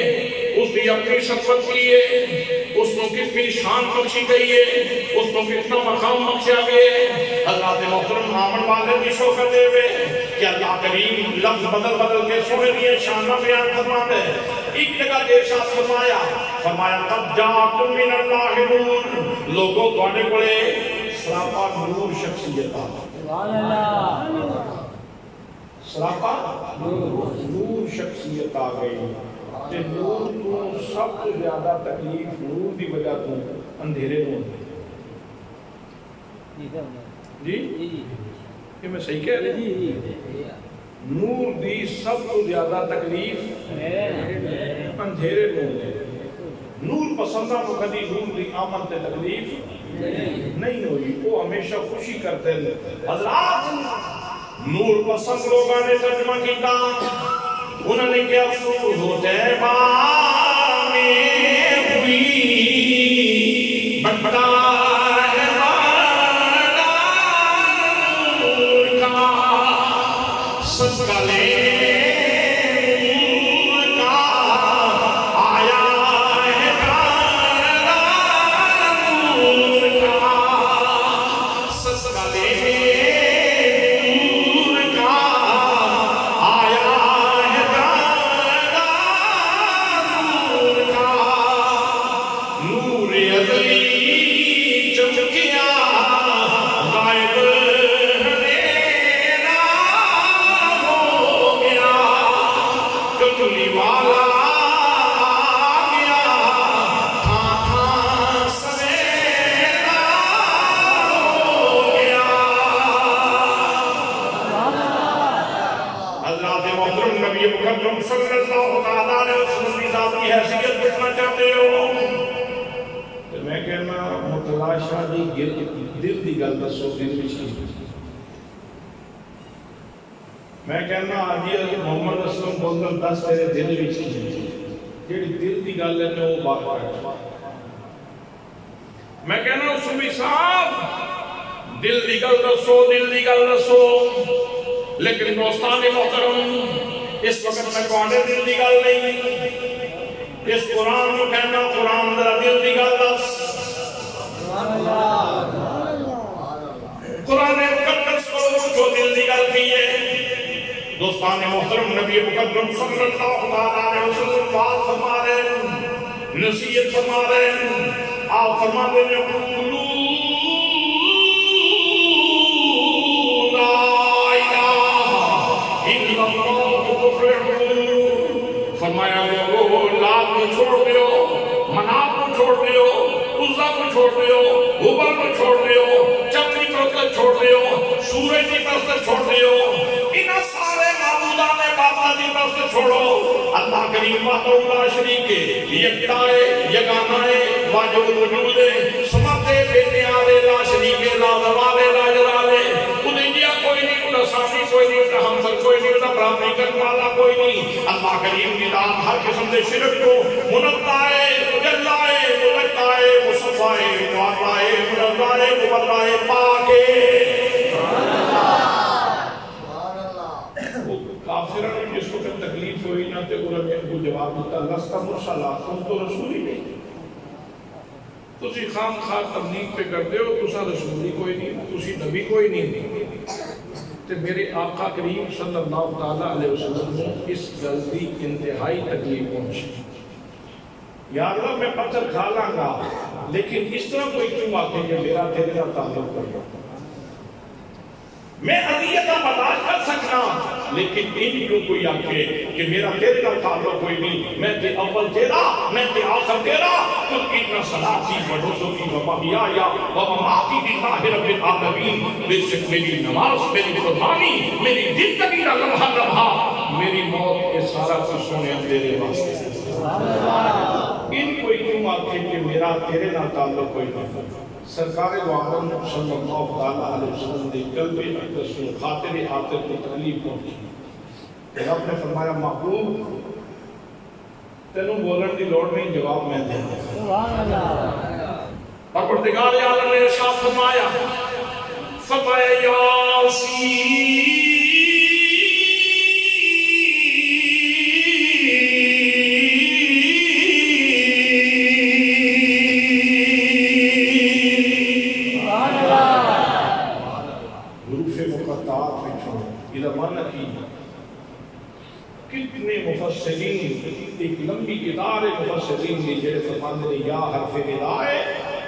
اس کی اپنی شفقت کیے، اس کو کتنی شان بخشی گئی ہے، اس کو کتنا مقام بخشا گئے۔ حضرات محترم آمن والے بھی شوکت دے ہوئے کہ اللہ کریم لفظ بدل بدل کے سونے دیے شانہ بیان فرماتے ہیں۔ ایک جگہ ارشاد فرمایا قد جاءکم من اللہ نور، لوگوں تواڈے کولے سراپا نور شخصیت آ سراپا نور شخصیت آ گئی، تے نور تو سب سے زیادہ تکلیف نور دی وجہ تو اندھیرے میں جی یہ میں صحیح کہہ رہے ہیں؟ نور دی سب سے زیادہ تکلیف اندھیرے میں، نور پسندہ کو کبھی نور دی آمن تے تکلیف نہیں ہوئی، وہ ہمیشہ خوشی کرتے ہیں۔ حضرات نور پسند لوگاں نے ترجمہ کیتا، انہوں نے کیا افسوس ہو طیبہ میں ہوئی بڑا ہے بڑا نور کا صدقہ لے میں کہنا آجی محمد اسلام بولدن دس تیرے دل بھی چیزیں جیڑی دل دی گل ہے میں وہ بات کرتا میں کہنا سمی صاحب دل دی گل رسو لیکن دوستان محترم اس وقت میں کوانے دل دی گل نہیں، اس قرآن کو کہنا قرآن ذرا دل دی گل دس قرآن مقدس کو دل دی گل کی ہے۔ دوستان محترم نبی مقدم صلی اللہ علیہ وسلم بات فرما رہے ہیں، نصیحت فرما رہے ہیں، آپ فرما رہے ہیں قولوا لا الہ الا اللہ تفلحون، فرمایا لوگو لات کو چھوڑ دیو، منات کو چھوڑ دیو، عزا کو چھوڑ دیو، حبل کو چھوڑ دیو، چندی پرستر چھوڑ دیو، سورج کی پرستر چھوڑ دیو، انہا سارے معبودان باطلہ دی پرستر چھوڑو، اللہ کریم وحدہ لا شریک ہے، یکتائے یگانائے واجب الوجود ہے، سمتے بینے آلے لا شریک ہے، لا دوالے لا جلالے، انہیں جیا کوئی نہیں، انہیں ساتھی کوئی نہیں، انہیں ہمسر کوئی نہیں، انہیں برابری کرنے والا کوئی نہیں۔ اللہ کریم کی ذات ہر قسم دے شرک کو منتائے جلائے ملکائے مصفائے معاقائے منتائے مبلائے پاکے کافران جس کو تکلیف ہوئی نہ تے انہوں نے کو جواب دیتا لستا مرسلہ تم تو رسول ہی نہیں، تسی خام خواہ تبلیغ پہ کر دے ہو، تسا رسولی کوئی نہیں، تسی نبی کوئی نہیں، تے میرے آقا کریم صلی اللہ علیہ وسلم نے اس جلدی انتہائی تکلیف پہنچی۔ یا اللہ میں پتھر کھا لاں گا لیکن اس طرح کوئی کیوں آتے کہ میرا تیرے کا تعلق کر رہا، میں عذیتہ برداشت کر سکنا لیکن ان کیوں کوئی آکے کہ میرا تیرے کا تعلق کوئی نہیں، میں تے اول تیرا میں تے آخر تیرا، تو اتنا صلاتی وڈوسوں کی وبہیا یا ومماتی للہ رب العالمین، بے شک میری نماز میری قربانی میری زندگی کا لمحہ لمحہ میری موت یہ سارا کچھ سونے تیرے واسطے، ان کوئی کیوں آکے کہ میرا تیرے نہ تعلق کوئی نہیں۔ سرکار عالم صلی اللہ علیہ وسلم نے قلب اقدس میں خاطر آتے کو تکلیف پہنچی، رب نے فرمایا محبوب تینوں بولن دی لوڑ نہیں، جواب میں دے سبحان اللہ۔ پروردگار عالم نے ارشاد فرمایا یاسین کتنے مفسرین، ایک لمبی کتاب مفسرین کی جڑے فرماتے ہیں یا حرف ندا ہے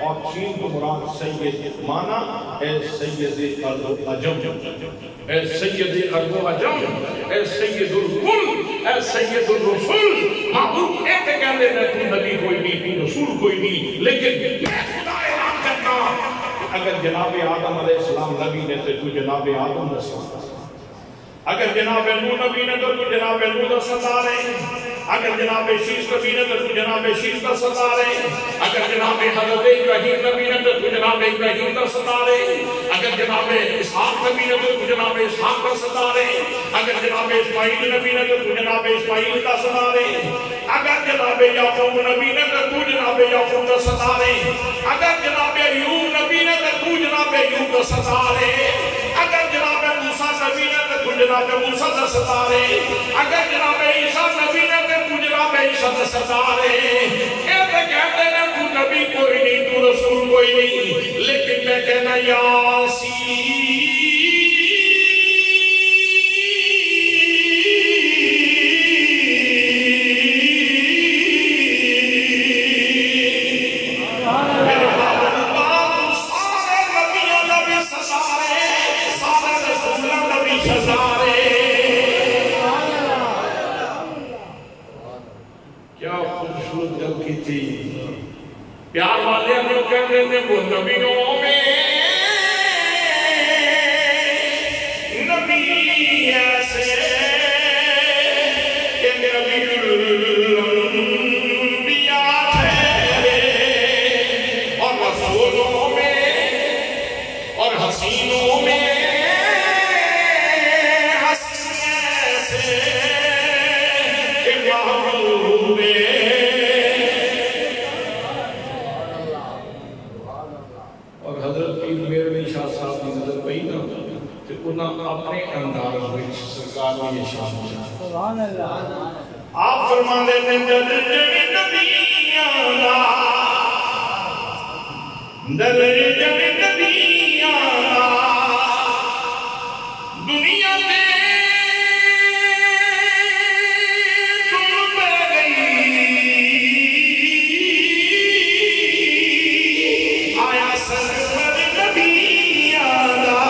اور سین کو مراد سید مانا اے سید ارض و عجم، اے سید ارض و عجم، اے سید الکل، اے سید الرسول۔ محبوب ایک کہنے میں تو نبی کوئی نہیں، تو رسول کوئی نہیں، لیکن میں خدا اعلان کرتا اگر جناب آدم علیہ السلام نبی نے تو جناب آدم رسول، اگر جناب نوح نبی نے تو جناب نوح کا سردار ہے، اگر جناب شیش نبی نے تو جناب شیش کا سردار ہے، اگر جناب حضرت ابراہیم نبی نے تو جناب ابراہیم کا سردار ہے، اگر جناب اسحاق نبی نے تو جناب اسحاق کا سردار ہے، اگر جناب اسماعیل نبی نے تو جناب اسماعیل کا سردار ہے، اگر جناب یعقوب نبی نے تو جناب یعقوب کا سردار ہے، اگر جناب ایوب نبی نے تو جناب ایوب کا سردار ہے، اگر جناب موسیٰ نبی نے تو جناب موسیٰ کا سردار ہے، اگر جناب عیسیٰ نبی نے تو جناب عیسیٰ کا سردار ہے۔ کہتے ہیں تو نبی کوئی نہیں، تو رسول کوئی نہیں، لیکن میں کہنا یاسین پیار والے جو کہتے ہیں وہ نبیوں میں نبی ایسے کہ نبی الانبیاء ٹھہرے، اور رسولوں میں اور حسینوں میں حسین ایسے کہ محبوب اپنے انداز وچ سرکار نے یہ شان کیا۔ سبحان اللہ۔ آپ فرماندے نے درجے نبیاں دا، درجے نبیاں دا، دنیا میں تم پہ گئی، آیا سرور نبیاں دا۔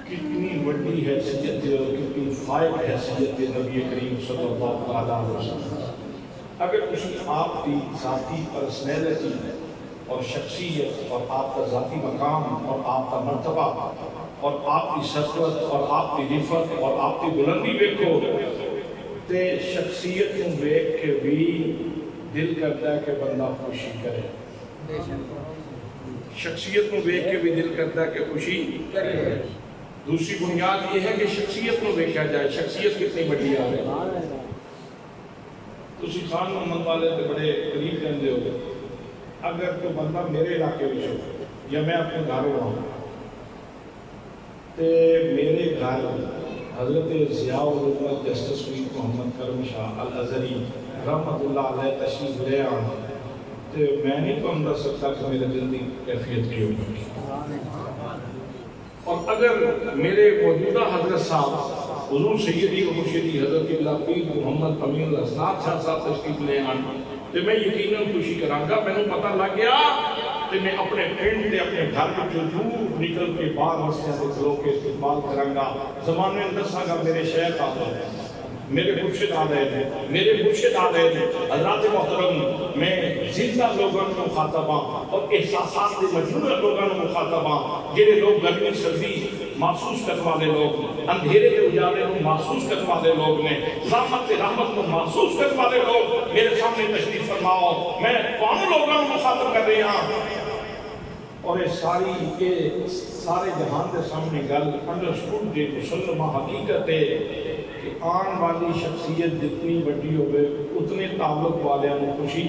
کتنی بڑی حیثیت اور کتنی فائد حیثیت نبی کریم صلی اللہ علیہ وسلم۔ اگر کسی آپ کی ذاتی پرسنالٹی اور شخصیت اور آپ کا ذاتی مقام اور آپ کا مرتبہ اور آپ کی سطوت اور آپ کی رفت اور آپ کی بلندی دیکھو تے شخصیت کو دیکھ کے بھی دل کرتا ہے کہ بندہ خوشی کرے، شخصیت کو دیکھ کے بھی دل کرتا ہے کہ خوشی کرے۔ دوسری بنیاد یہ ہے کہ شخصیت کو دیکھا جائے، شخصیت کتنی بڑی آ رہی ہے۔ تسی خان محمد والے تے بڑے قریب رہندے ہو، اگر تو بندہ میرے علاقے میں ہو یا میں اپنے گھر ہوں تے میرے گھر حضرت ضیاء الرحمت جسٹس میر محمد کرم شاہ الازہری رحمت اللہ علیہ تشریف لے آن تے میں نہیں تو اندر سکتا کہ میرے دل کی کیفیت کی ہوگی۔ اور اگر میرے موجودہ حضرت صاحب حضور سیدی و مرشدی حضرت اللہ پیر محمد امین الاسناد شاہ صاحب تشریف لے آن تے میں یقیناً خوشی کرانگا، میں نے پتہ لگ گیا تے میں اپنے پینڈ تے اپنے گھر کے جو دور نکل کے بعد مسئلہ سے کھلو کے استقبال کرانگا۔ زمانے اندر ساگا میرے شیخ آتا ہے، میرے مرشد آ رہے تھے، میرے مرشد آ رہے تھے۔ حضرات محترم، میں زندہ لوگوں کو مخاطب ہاں اور احساسات کے مجبور لوگوں کو مخاطب ہاں، جنہیں لوگ گرمی سردی محسوس کرنے والے لوگ، اندھیرے کے اجالے کو محسوس کرنے والے لوگ نے، رحمت رحمت کو محسوس کرنے والے لوگ میرے سامنے تشریف فرماؤ۔ میں کون لوگوں کو مخاطب کر رہے ہیں؟ اور یہ سارے جہان کے سامنے گل انڈرسٹوڈ دے مسلمہ حقیقت ہے کہ آن والی شخصیت جتنی بڑی ہوئے اتنے تعلق والے نے خوشی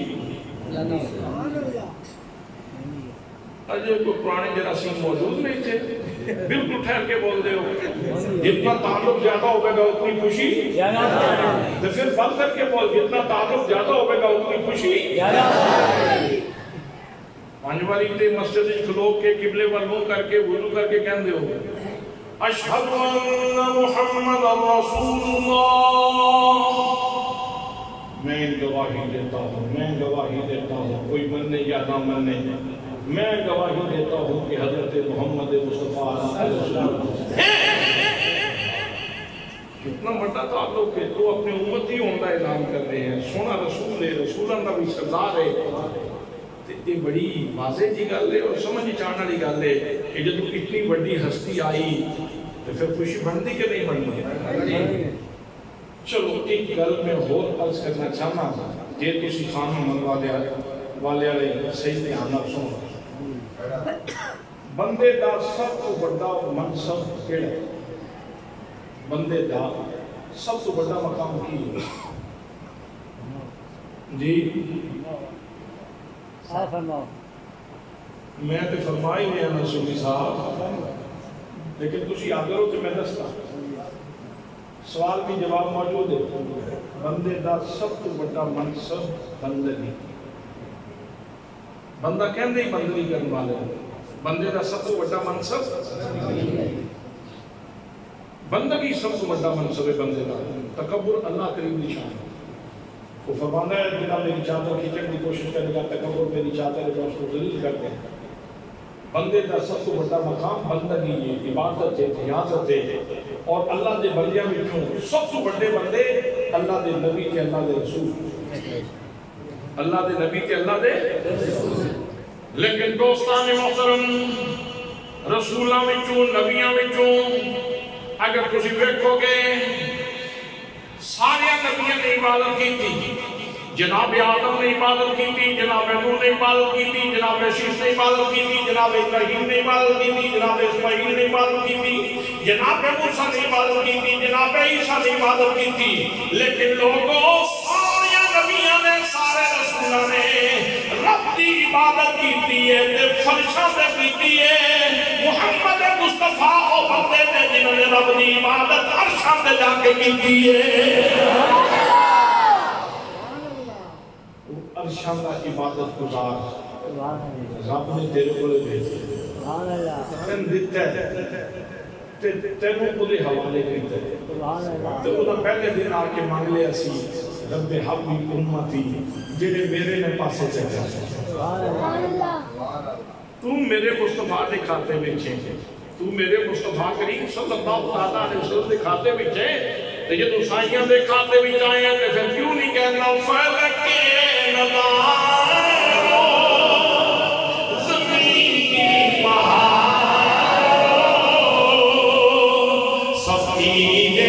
اجے کوئی پرانے جراثیم موجود نہیں تھے، بالکل ٹھہر کے بول دے ہو جتنا تعلق زیادہ ہوگا اتنی خوشی، تو پھر بند کر کے بول جتنا تعلق زیادہ ہوگا اتنی خوشی۔ پانچ باری تے مسجد کھلو کے قبلے پر منہ کر کے وضو کر کے کہن دے ہو اشہد ان محمد رسول اللہ، میں گواہی دیتا ہوں، میں گواہی دیتا ہوں، کوئی مننے یا نہ مننے، میں گواہی دیتا ہوں کہ حضرت محمد مصطفیٰ کتنا بڑا تعلق ہے۔ تو اپنے امت ہی ہوندہ اعلان کر رہے ہیں، سونا رسول ہے، رسول اللہ بھی سردار ہے۔ یہ بڑی واضح جی گل ہے اور سمجھ چاہنے والی گل ہے کہ جب اتنی بڑی ہستی آئی تو پھر خوشی بنتی کہ نہیں بنتی؟ چلو ایک گل میں اور عرض کرنا چاہنا جے تسی خان محمد والے صحیح دھیان نال سنو، بندے دا سب تو بڑا منصب کیڑا ہے؟ بندے دا سب تو بڑا مقام کی ہے؟ جی میں تو فرمائی نہیں ہے نصوری صاحب، لیکن تسی آگر ہو تو میں دستا سوال بھی جواب موجود ہے۔ بندے دا سب تو بڑا منصب بندگی، بندہ کہندے ہی بندگی کرنے والے، بندے دا سب تو بڑا منصب بندگی، سب تو بڑا منصب ہے بندے دا۔ تکبر اللہ کریم نشان ہے، وہ فرمانا ہے جنہاں میری چادر کھینچنے کی کوشش کرے گا، تکبر میری چادر ہے اس کو ذلیل کرتے ہیں۔ بندے کا سب تو بڑا مقام بندگی ہے، عبادت ہے، ریاضت ہے، اور اللہ دے بندیاں وچوں سب تو بڑے بندے اللہ دے نبی تے اللہ دے رسول، اللہ دے نبی تے اللہ دے۔ لیکن دوستان محترم، رسولاں وچوں نبیاں وچوں اگر تسی ویکھو گے سارے نبیوں نے عبادت کی تھی، جناب آدم نے عبادت کی تھی، جناب نوح نے عبادت کی تھی، جناب شیش نے عبادت کی تھی، جناب ابراہیم نے عبادت کی تھی، جناب اسماعیل نے عبادت کی تھی، جناب موسیٰ نے عبادت کی تھی، جناب عیسیٰ نے عبادت کی تھی۔ لیکن لوگوں سارے نبیوں نے، سارے رسولوں نے رب کی عبادت کی ہے، فرشاں سے کی ہے۔ محمد مصطفیٰ او بندے نے جنہوں نے رب کی عبادت عرشاں سے جا کے کی ہے۔ عرشاں کا عبادت گزار رب نے تیرے کو بھیجے، تین دیتا ہے، تینوں کو دے حوالے کرتا ہے۔ تو انہوں پہلے دن آ کے مانگ لیا سی رب حبی امتی جنہیں میرے نے پاسے چاہتا، تو میرے مصطفیٰ نے کھاتے بچے، تو میرے مصطفیٰ کریم صلی اللہ علیہ وسلم نے کھاتے بچے، تو یہ تو سائیاں دے کھاتے بچائیں ہیں، تو پھر کیوں نہیں کہنا فلک کے نظاروں زمین کی پہاڑوں سفینے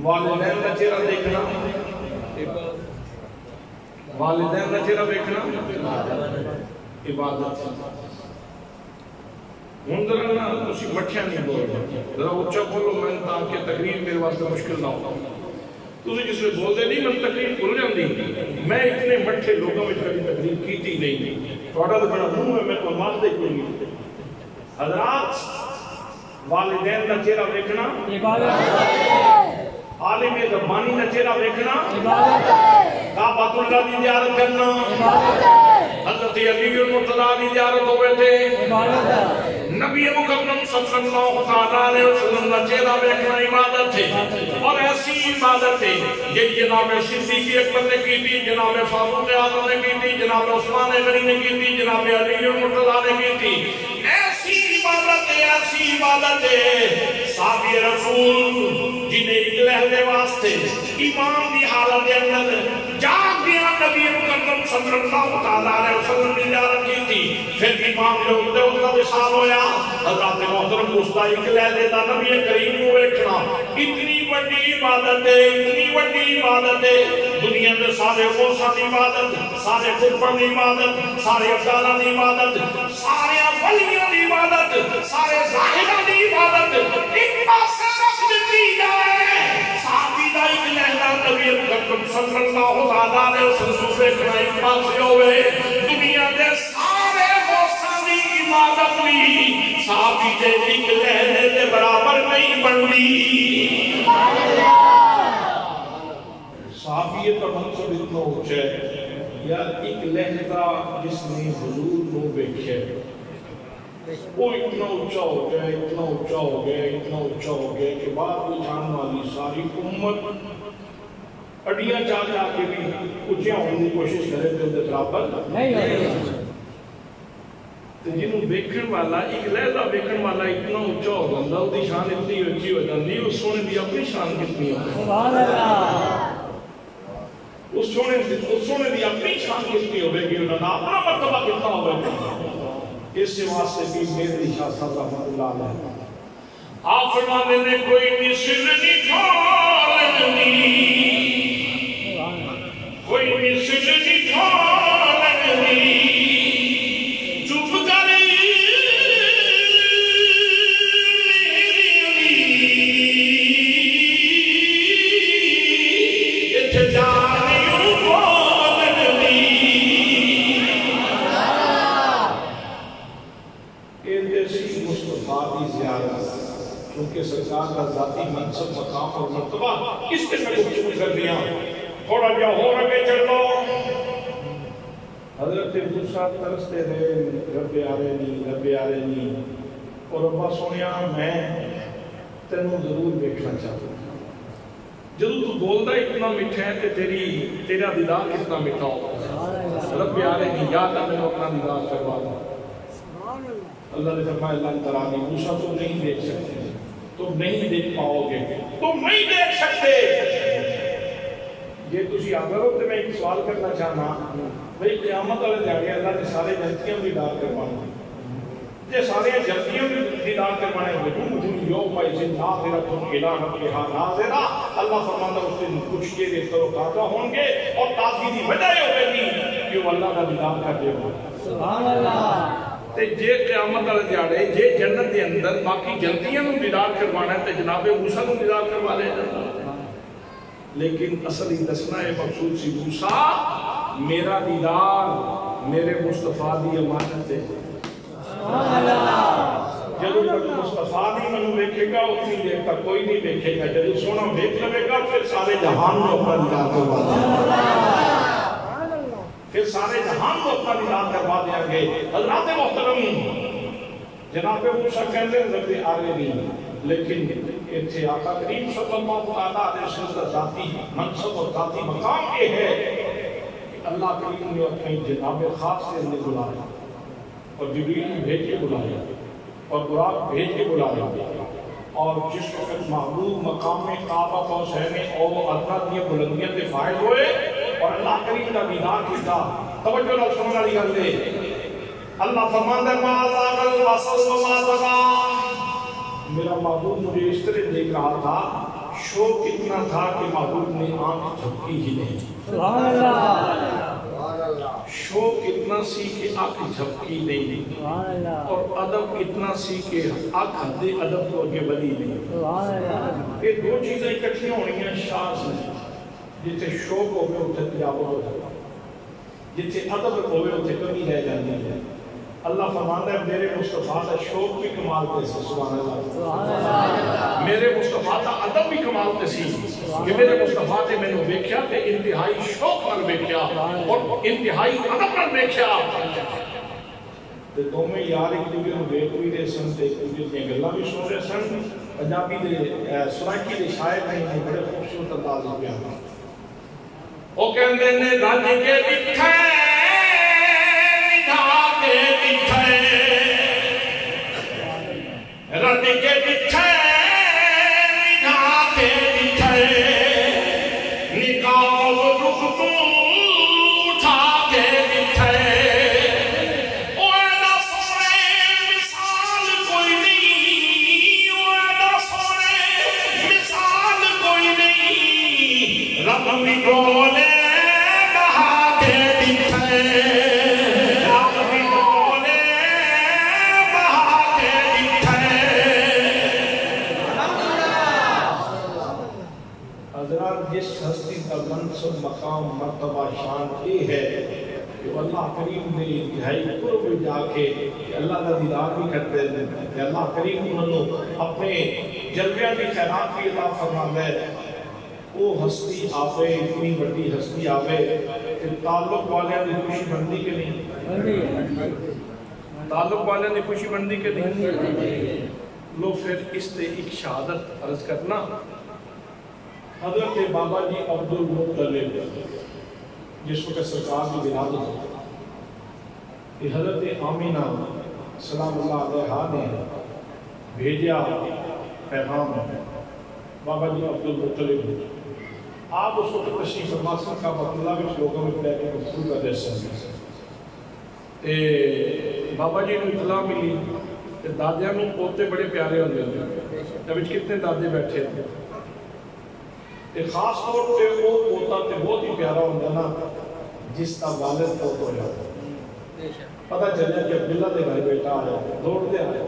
والدین کا چہرہ دیکھنا، والدین کا چہرہ دیکھنا عبادت، ہوں ذرا نا تسی مٹھیاں نہیں بولنا، ذرا اچھا بولو میں تاکہ تقریر میرے واسطے مشکل نہ ہو. تسی جس میں بول دے نہیں میں تقریر بھول جاندی، میں اتنے مٹھے لوگوں میں کبھی تقریر کیتی نہیں. تھوڑا تو بڑا منہ ہے، میں تو مانتے کوئی نہیں. حضرات والدین کا چہرہ دیکھنا عبادت ہے، عالم ربانی کا چہرہ دیکھنا عبادت ہے، کعبۃ اللہ کی زیارت کرنا عبادت ہے، حضرت علی المرتضیٰ کی زیارت ہوئے تھے عبادت ہے، نبی مکرم صلی اللہ علیہ وسلم کا چہرہ دیکھنا عبادت ہے. اور ایسی عبادت ہے یہ جناب صدیق اکبر نے کی تھی، جناب فاروق اعظم نے کی تھی، جناب عثمان غنی نے کی تھی، جناب علی المرتضیٰ نے کی تھی. ایسی عبادت ہے صحابی رسول جنہیں ایک لہجے واسطے ایمان کی حالت کے اندر جاگ دیا نبی مکرم صلی اللہ علیہ وسلم نے زیارت کی تھی. پھر ایمان کے اوپر اس کا وصال ہویا. حضرت محترم دوستا ایک لہجے دا نبی کریم کو دیکھنا اتنی بڑی عبادت ہے، اتنی بڑی عبادت ہے. دنیا میں سارے غوثاں دی عبادت، سارے قربان دی عبادت، سارے افضالاں دی عبادت، سارے ولیاں دی عبادت، سارے زاہداں دی عبادت ایک پاسے رکھ دیتی جائے. صحابی دا ایک لہجہ نبی مکرم صلی اللہ علیہ وسلم دیکھنا ایک پاسے ہوئے. دنیا دے سارے غوثاں دی عبادت بھی صحابی دے ایک لہجے دے برابر نہیں بنتی. صحابیت کا منصب اتنا اونچا ہے یار، ایک لہجہ جس نے حضور کو دیکھے وہ اتنا اونچا ہو گیا، اتنا اونچا ہو گیا، اتنا اونچا ہو گیا کہ بعد میں جان والی ساری امت اڈیاں چاہ جا کے بھی اونچیاں ہونے کی کوشش کرے تھے اندر برابر نہیں ہوتے. جنہوں دیکھن والا ایک لہجہ دیکھن والا اتنا اونچا ہو جاتا، اس کی شان اتنی اونچی ہو جاتی، اس سونے دی اپنی شان کتنی ہو، سبحان اللہ، اس سونے دی اپنی شان کتنی ہوئے گی، انہوں نے اپنا مرتبہ کتنا ہوئے گی. اس سے واسطے بھی میری شاہ صاحب رحمت اللہ علیہ آپ فرمانے نے کوئی مثل نہیں ٹھالنی، کوئی مثل نہیں ٹھالنی، چپ کر اتھے جانے کیونکہ سرکار کا ذاتی منصب مقام اور مرتبہ اس کے میں گفتگو کر دیا. تھوڑا جا ہو رکھے چل لو. حضرت موسیٰ ترستے رہے رب آرے نہیں اور ربا سونیا میں تینوں ضرور دیکھنا چاہتا ہوں. جدو تو بولتا اتنا میٹھا ہے کہ تیرا دیدار کتنا میٹھا ہوگا. رب آرے نہیں یا تا میں اپنا دیدار کروا دوں. اللہ نے فرمایا اللہ ترانی موسیٰ تو نہیں دیکھ سکتے، تم نہیں دیکھ پاؤ گے، تم نہیں دیکھ سکتے. یہ تسی آگر ہو تو میں ایک سوال کرنا چاہنا بھئی قیامت والے جاگے اللہ نے سارے جنتیاں بھی دیدار کروانا، یہ سارے جنتیاں بھی دیدار کروانے وجوہ یوم ایزن ناظرۃ الی ربہا ناظرہ. اللہ فرماتا اس دن کچھ کے دے تو تازہ ہوں گے اور تازگی کی وجہ یہ ہوگی کہ وہ اللہ کا دیدار کر دے گا. سبحان اللہ. تے جے قیامت والے دیہاڑے جے جنت دے اندر باقی جنتیاں نوں دیدار کروانا ہے تے جناب موسیٰ نوں دیدار کروا لے جاتا. لیکن اصل ہی دسنا ہے مقصود سی موسیٰ میرا دیدار میرے مصطفیٰ دی امانت ہے. جدو تک مصطفیٰ نہیں منو دیکھے گا اتنی دیر تک کوئی نہیں دیکھے گا. جدو سونا دیکھ لے گا پھر سارے جہان میں اپنا دیدار کروا دیں پھر سارے جہان کو اپنا دیدار کروا دیں گے. حضرات محترم جناب موسیٰ کہتے ہیں رب آرے نہیں، لیکن اتھے آقا کریم صلی اللہ علیہ وسلم کا ذاتی منصب اور ذاتی مقام یہ ہے کہ اللہ کریم نے اپنی جناب خاص سے انہیں بلایا اور جبریل بھیج کے بلایا اور براق بھیج کے بلایا اور جس وقت محبوب مقام میں کعبہ پہنچے اور وہ اللہ کی بلندیاں سے فائل ہوئے اور اللہ کریم کا دیدار کیتا. توجہ لوگ سمجھ والی گل دے. اللہ فرماتا ہے ما ذاق البصر وما طغى، میرا محبوب مجھے اس طرح دیکھ رہا تھا شوق اتنا تھا کہ محبوب نے آنکھ جھپکی ہی نہیں. سبحان اللہ. شوق اتنا سی کہ آنکھ جھپکی نہیں، سبحان اللہ، اور ادب اتنا سی کہ آنکھ حد ادب کو اگے بڑھی نہیں۔ سبحان اللہ، یہ دو چیزیں اکٹھی ہونی ہیں شاز میں، جتنے شوق ہوئے اتنے تجاوز ہو جائے، جتنے ادب ہوئے اتنے کمی رہ جاتی ہے۔ اللہ فرماتا ہے میرے مصطفیٰ کا شوق بھی کمال تے سی، سبحان اللہ، سبحان اللہ، میرے مصطفیٰ کا ادب بھی کمال تے سی کہ میرے مصطفیٰ نے میں نے ویکھیا تے انتہائی شوق نال ویکھیا اور انتہائی ادب نال ویکھیا تے دونوں یار ایک دوسرے نوں ویکھ بھی رہے سن تے ایک دوسرے دیاں گلاں بھی سن رہے سن۔ پنجابی دے سرائکی دے شاعر نے بڑے خوبصورت انداز میں بیان کیا، او کہندے نے رج کے دکھے رد کے دکھے نگاہ کے دکھے نقاب رخ تو اٹھا کے دکھے او اینا سونے مثال کوئی نہیں، او اینا سونے مثال کوئی نہیں، رب بھی بولے بہا کے دکھے، جس ہستی کا منصب مقام مرتبہ شان یہ ہے کہ اللہ کریم نے انتہائی قرب جا کے اللہ کا دیدار بھی کرتے ہیں کہ اللہ کریم انہوں اپنے جلویاں کی خیرات کی عطا فرماتا ہے۔ وہ ہستی آوے، اتنی بڑی ہستی آوے کہ تعلق والے نے خوشی بندی کے نہیں، تعلق والے نے خوشی بندی کے نہیں۔ لو پھر اس سے ایک شہادت عرض کرنا، حضرت بابا جی عبدالمطلب جس وقت سرکار کی ولادت ہوئی، کہ حضرت آمینہ سلام اللہ علیہا نے بھیجا پیغام بابا جی عبدالمطلب، آپ اس وقت تشریف فرما سن کا مطلب اس لوگوں میں پڑھے کے مفہوم کا دے سکتے بابا جی نے اطلاع ملی کہ دادیاں نوں پوتے بڑے پیارے ہوندے ہیں، جب کتنے دادے بیٹھے تھے، خاص طور پہ وہ پوتا تے بہت ہی پیارا ہوتا نا جس کا والد پوت ہو جاتا، پتہ چلیا کہ عبداللہ دے گھر بیٹا آیا، دوڑ دے آیا،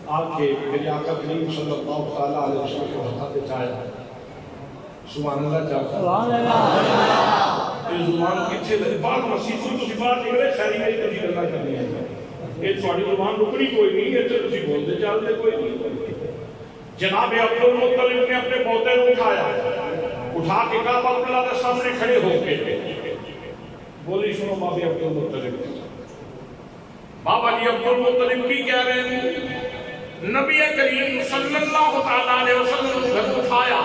آ کے میرے آقا کریم صلی اللہ علیہ وسلم کو ہاتھ پہ چاہیا، سبحان اللہ چاہتا، سبحان اللہ، یہ زبان پیچھے لگے، بعد مسیح کو تسی باہر نکلے خیری میری کچھ گلا کرنی ہے، یہ تھوڑی زبان رکنی کوئی نہیں ہے، تو تسی بولتے چالتے کوئی نہیں۔ جناب عبدالمطلب نے اپنے پوتے کو اٹھا کے کعبہ اللہ کے سامنے کھڑے ہو کے بولی، سنو بابی عبدالمطلب، بابا جی عبدالمطلب کی کہہ رہے ہیں، نبی کریم صلی اللہ علیہ وسلم نے گھر اٹھایا،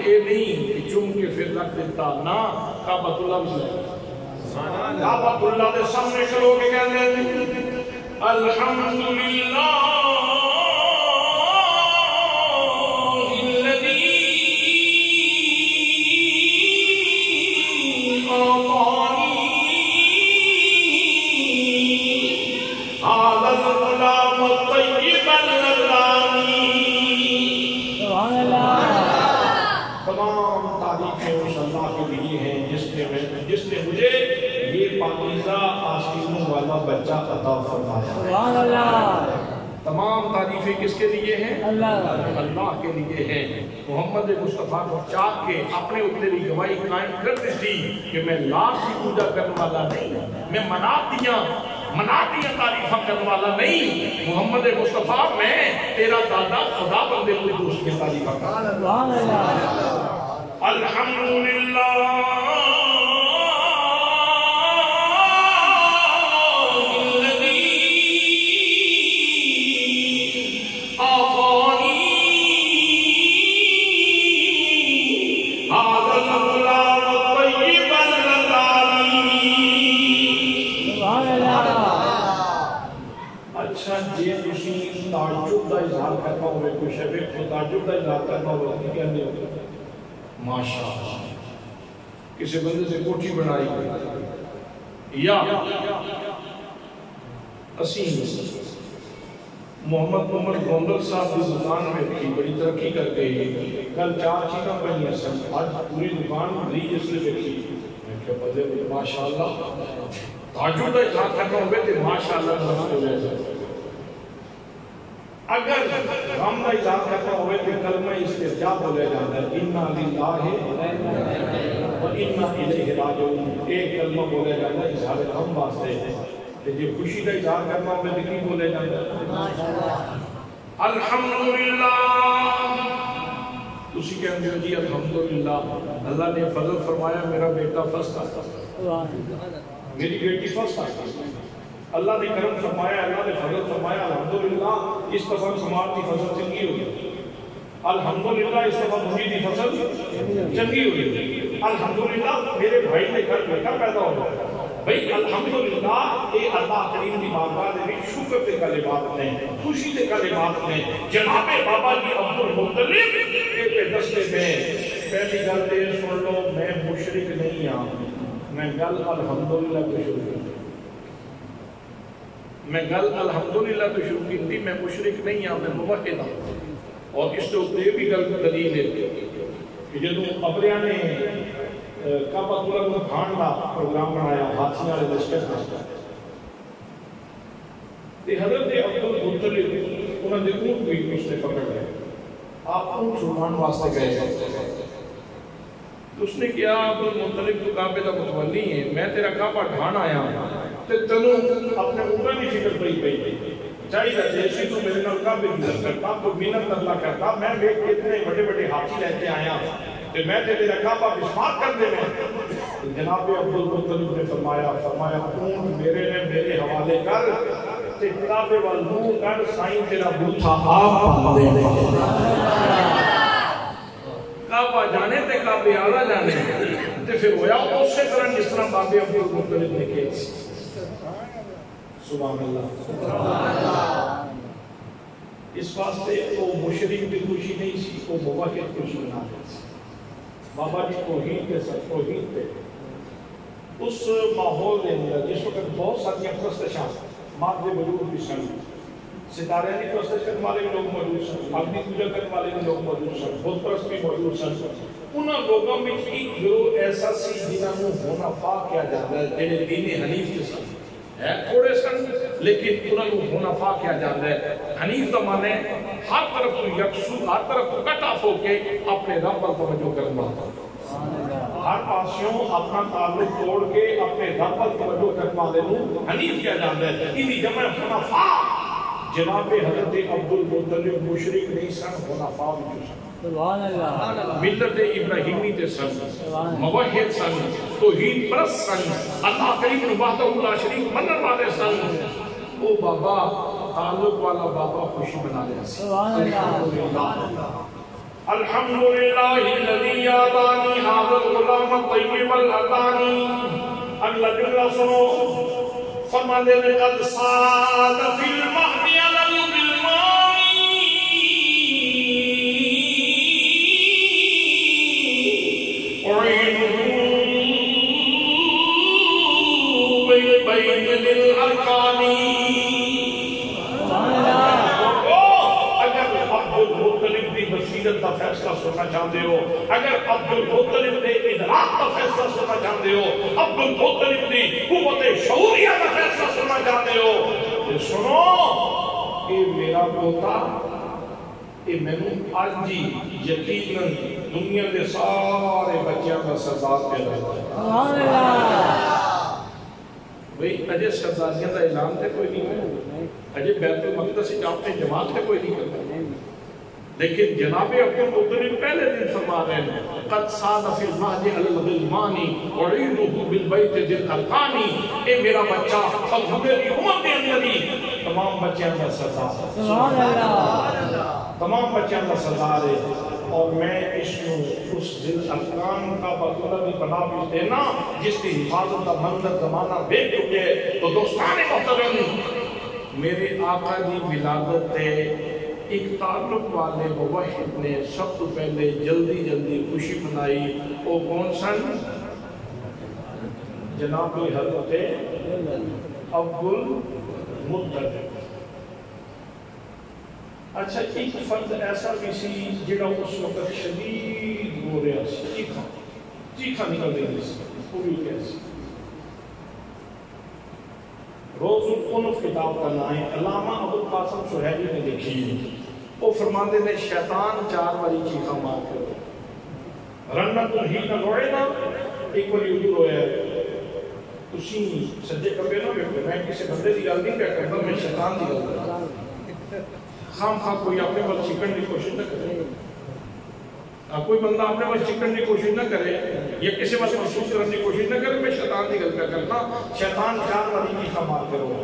یہ نہیں کہ چوم کے پھر رکھ دیتا، نا کعبہ اللہ سے کعبہ اللہ کے سامنے کھڑے ہو کے کہہ رہے ہیں الحمدللہ جس نے مجھے یہ پاکیزہ آسینوں والا بچہ عطا فرمایا۔ سبحان اللہ، تمام تعریفیں کس کے لیے ہیں؟ اللہ کے لیے ہیں۔ محمد مصطفیٰ کو چاہ کے اپنے اتنی گواہی قائم کر دی تھی کہ میں لاکھ کی پوجا کرنے والا نہیں، میں مناتیاں تعریفہ کرنے والا نہیں، محمد مصطفیٰ میں تیرا دادا خدا بندے کوئی دوسری تعریفہ کرنے والا۔ الحمدللہ تعجب کا اظہار کرنا ہوئے، کوئی شبیر کو تعجب کا اظہار کرنا ہوئے نہیں کہنے ہوئے ماشاءاللہ کسی بندے سے کوٹھی بنائی گئی، یا اسیم محمد گوندل صاحب کی دکان میں تھی، بڑی ترقی کر گئی، کل 4 چیزیں بنی سن، آج پوری دکان بھری جس نے دیکھی کہ بولے ماشاءاللہ تہجد کا اظہار کرنا ہوگا تو ماشاءاللہ نماز ہو جائے. اگر غم کا اظہار کرنا ہوگا تو کلمہ استرجاع بولے جاتا ہے انا للہ و انا الیہ راجعون. ایک کلمہ بولے جاتا ہے اظہار غم واسطے. جو خوشی کا اظہار کرنا ہوگا تو کی بولے جاتا ہے الحمدللہ. اسی کے اندر جی الحمدللہ اللہ نے فضل فرمایا میرا بیٹا فرسٹ آتا میری بیٹی فرسٹ آتا. اللہ نے کرم فرمایا اللہ نے فضل فرمایا الحمدللہ اس دفعہ سماعت کی فضل چنگی ہوئی. الحمدللہ اس دفعہ مجھے کی فضل چنگی ہوئی. الحمدللہ میرے بھائی نے گھر بیٹا پیدا ہو گیا. بھئی الحمدللہ اے اللہ کریم کی بارگاہ میں شکر کے کلمات نے خوشی کے کلمات نے جناب بابا جی عبدالمطلب کے دستے میں پہلی گل یہ سن لو میں مشرک نہیں ہوں. میں گل الحمدللہ کو شروع کی تھی. میں مشرک نہیں ہوں میں موحد ہوں. اور اس کے یہ بھی گل دلیل ہے کہ جدوں ابریاں نے کعبہ اللہ کو کھان کا پروگرام بنایا حادثے والے لشکر کا حضرت عبدالمطلب انہوں نے اونٹ بھی اس نے پکڑ لیا. آپ اونٹ چھڑوانے واسطے گئے. اس نے کیا عبدالمطلب تو کعبے کا متولی ہے میں تیرا کعبہ ڈھان آیا تے تینوں اپنے اونٹاں کی فکر پئی چاہیے جیسے تو میرے نال کعبے کی عزت کرتا تو منت اللہ کرتا. میں دیکھ کے اتنے بڑے بڑے ہاتھی لے کے آیا کہ میں تیرا کعبہ بسمار کر دے میں. جناب عبدالمطلب نے فرمایا اونٹ میرے نے میرے حوالے کر تے کعبے وال منہ کر سائیں تیرا بوتھا آپ پا دے. کعبہ جانے تے کعبے آلہ جانے تے پھر ہویا اسی طرح جس طرح بابے عبدالمطلب نے کیا. سبحان اللہ. اس واسطے وہ مشرک کی خوشی نہیں سی وہ موحد خوشی منا رہے سی. بابا جی توحید کے ساتھ توحید پہ اس ماحول کے اندر جس وقت بہت ساری پرستشاں ماد وجود بھی سن ستارے کی پرستش کرنے والے بھی لوگ موجود سن اگنی پوجا کرنے والے بھی لوگ موجود سن بت پرست بھی موجود سن. انہوں لوگوں میں ایک گروہ ایسا سی جنہوں منافع کیا جاتا ہے جنہیں دین حنیف کے سن ہے تھوڑے سن لیکن انہوں منافع کیا جاتا ہے. حنیف کا معنی ہے ہر طرف تو یکسو ہر طرف تو کٹ آف ہو کے اپنے رب پر توجہ کرنا. ہر پاسوں اپنا تعلق توڑ کے اپنے رب پر توجہ کرنے والے کو حنیف کیا جاتا ہے. انہی جمع منافع جناب حضرت عبدالمطلب مشرک نہیں سن منافع بھی سن. سبحان اللہ. ملت ابراہیمی تے سن موحد سن توحید پرست سن اللہ کریم وحدہ لا شریک منن والے سن. او بابا تعلق والا بابا خوشی بنا لیا. سبحان اللہ. الحمدللہ الذی آتانی ھذا الغلام الطیب العطانی. اگلا جملہ سنو فرماتے ہیں قد صاد فی المہد علی الغلمان اعینہ بالبیت للارکان. عبدالمطلب دی بصیرت کا فیصلہ سننا چاہتے ہو اگر عبدالمطلب دے ادراک کا فیصلہ سننا چاہتے ہو عبدالمطلب دی قوت شعوریہ کا فیصلہ سننا چاہتے ہو تو سنو کہ میرا پوتا کہ میں نے آج جی یقیناً دنیا کے سارے بچیاں کا سردار پیدا ہے. بھئی اجے سرداریاں کا اعلان تے کوئی نہیں ہے اجے بیت المقدس سے اپنے جماعت تے کوئی نہیں کرتا. لیکن جناب عبدالمطلب پہلے دن فرما رہے ہیں قد صاد فی المہد علی الغلمان اعینہ بالبیت للارکان. اے میرا بچہ اب میری امت کے اندر ہی تمام بچیاں کا سردار ہے. سبحان اللہ. تمام بچیاں کا سردار ہے. اور میں اس کو اس ذل ارکان کا بطولہ بھی بنا بھی دینا جس کی حفاظت کا منظر زمانہ دیکھ چکے. تو دوستان محترم میرے آقا دی ولادت تے ایک تعلق والے موحد نے سب تو پہلے جلدی خوشی منائی. وہ کون سن؟ جناب حضرت عبدالمطلب. اچھا ایک فرد ایسا بھی سی جڑا اس وقت شدید ہو رہا سی چیخا نکل رہی سی پوری کیسے روز القنف کتاب کا نام ہے، علامہ ابوالقاسم سہیلی نے لکھی ہے۔ وہ فرماندے نے شیطان 4 باری چیخا مار کے رنت ہی نہ روئے نا، ایک باری ادھر رویا تسی سجے کبے نہ بیٹھے، میں کسی بندے دی گل نہیں پہ کرتا، میں شیطان دی گل کرتا۔ خام خواہ کوئی اپنے بل چکن کی کوشش نہ کرے، کوئی بندہ اپنے بل چکن کی کوشش نہ کرے یا کسی بل محسوس کرنے کی کوشش نہ کرے، میں شیطان دی گل پہ کرتا۔ شیطان 4 باری چیخا مار کے رویا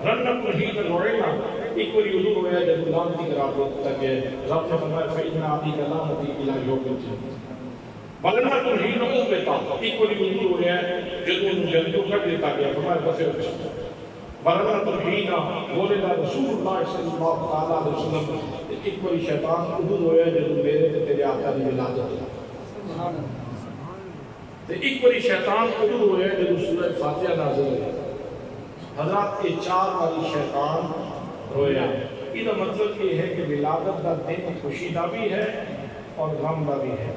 رنت ہی نہ روئے نا، ایک باری ادھر رویا جب لعنتی قرار دیتا کہ رب نے فرمایا فإن عَلَيْكَ لَعْنَتِي إِلَى يَوْمِ الدِّينِ بلنا تو ہی نہ ہو بیتا ایک بڑی ادھر رویا جب انہوں جلدوں کر دیتا گیا فرمایا بسے اچھا بلنا تو ہی نہ بولے گا رسول اللہ صلی اللہ علیہ وسلم، ایک بڑی شیطان ادھر رویا جب میرے تے تیرے آقا دی ولادت ایک بڑی شیطان ادھر رویا جب سورہ فاتحہ نازل ہے۔ حضرات یہ 4 باری شیطان رویا، یہ مطلب یہ ہے کہ ولادت کا دن خوشی دا بھی ہے اور غم دا بھی ہے۔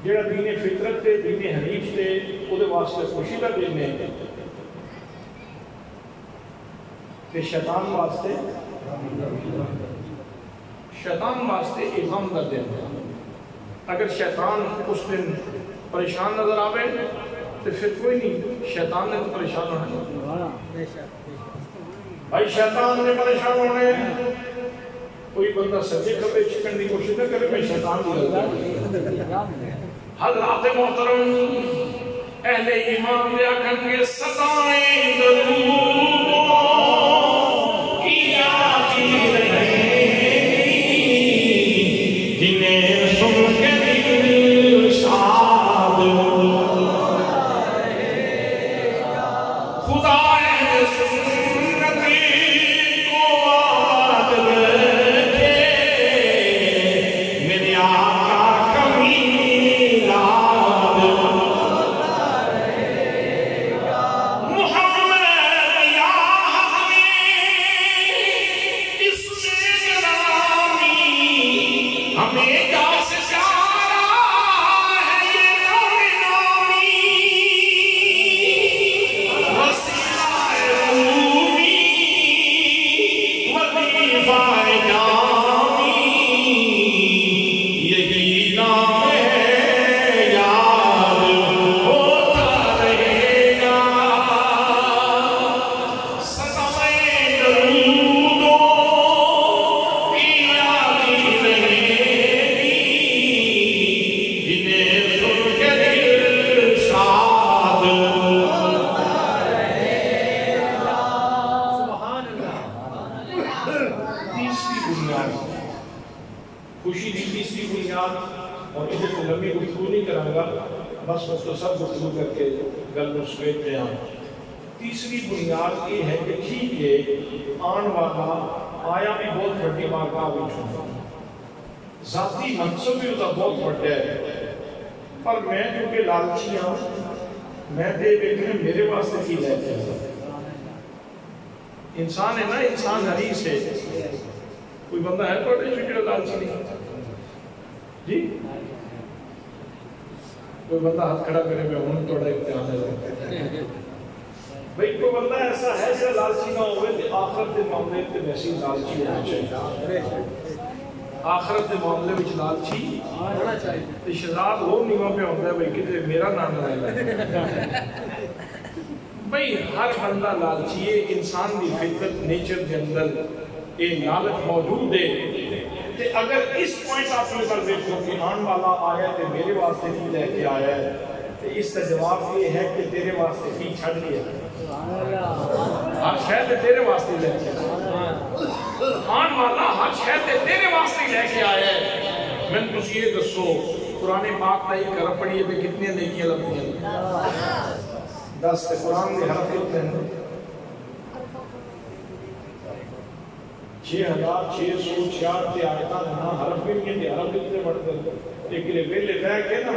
جڑا دین فطرت تے دین حنیف تے او دے واسطے خوشی دا دن ہے تے شیطان واسطے غم دا دن ہے۔ اگر شیطان اس دن پریشان نظر آوے تو پھر کوئی نہیں، شیطان نے تو پریشان ہونا، بھائی شیطان نے پریشان ہونے۔ کوئی بندہ سجے کبے چکن دی کوشش نہ کرے، میں شیطان دی گل۔ حضرات محترم اہل ایمان دے آکھن کے ستائیں درود کیا کی رہے جنہیں سن کے دل شاد خدا اہل سنتی کو آت دیکھے میرے آقا کمی خوشی دی تیسری بنیاد، اور اسے تو لمبی گفتگو نہیں کروں گا، بس تو سب گفتگو کر کے گل میں سمیٹ دے آؤں۔ تیسری بنیاد یہ ہے کہ ٹھیک ہے آن والا آیا بھی بہت بڑی بارگاہ بھی چھوڑا، ذاتی منصب بھی ہوتا بہت بڑا ہے، پر میں کیونکہ لالچی ہوں، میں دے بیٹھے میرے واسطے کی لیتے ہیں۔ انسان ہے نا، انسان حریص ہے، کوئی بندہ ہے تو چھوٹے لالچی نہیں جی، کوئی بندہ ہاتھ کھڑا کرے میں ہوں توڑا امتحان ہے بھئی کوئی بندہ ایسا ہے جو لالچی نہ ہوئے کہ آخرت دے معاملے تے ویسی لالچی ہونا چاہیے، آخرت دے معاملے وچ لالچی ہونا چاہیے، تے شراب ہو نیواں پہ ہوتا ہے بھئی کہ میرا نام لائے بھئی ہر بندہ لالچی ہے، انسان دی فطرت نیچر کے اندر یہ لالچ موجود ہے۔ کہ اگر اس پوائنٹ آپ نے کر دیکھو کہ آن والا آیا ہے میرے واسطے کی لے کے آیا ہے، تو اس کا جواب یہ ہے کہ تیرے واسطے کی چھڑ لیا، ہر شاید تیرے واسطے لے کے آن والا ہر شاید تیرے واسطے لے کے آیا ہے۔ میں نے تجھے یہ دسو قرآن پاک کا یہ کرم پڑھی ہے کہ کتنی نیکیاں لگتی ہیں؟ 10 قرآن کے حرف کتنے ہیں؟ 6666 آیتاں نہ حرف بھی نہیں ہے، حرف کتنے بڑھتے ہیں، لیکن ویلے رہ کے نا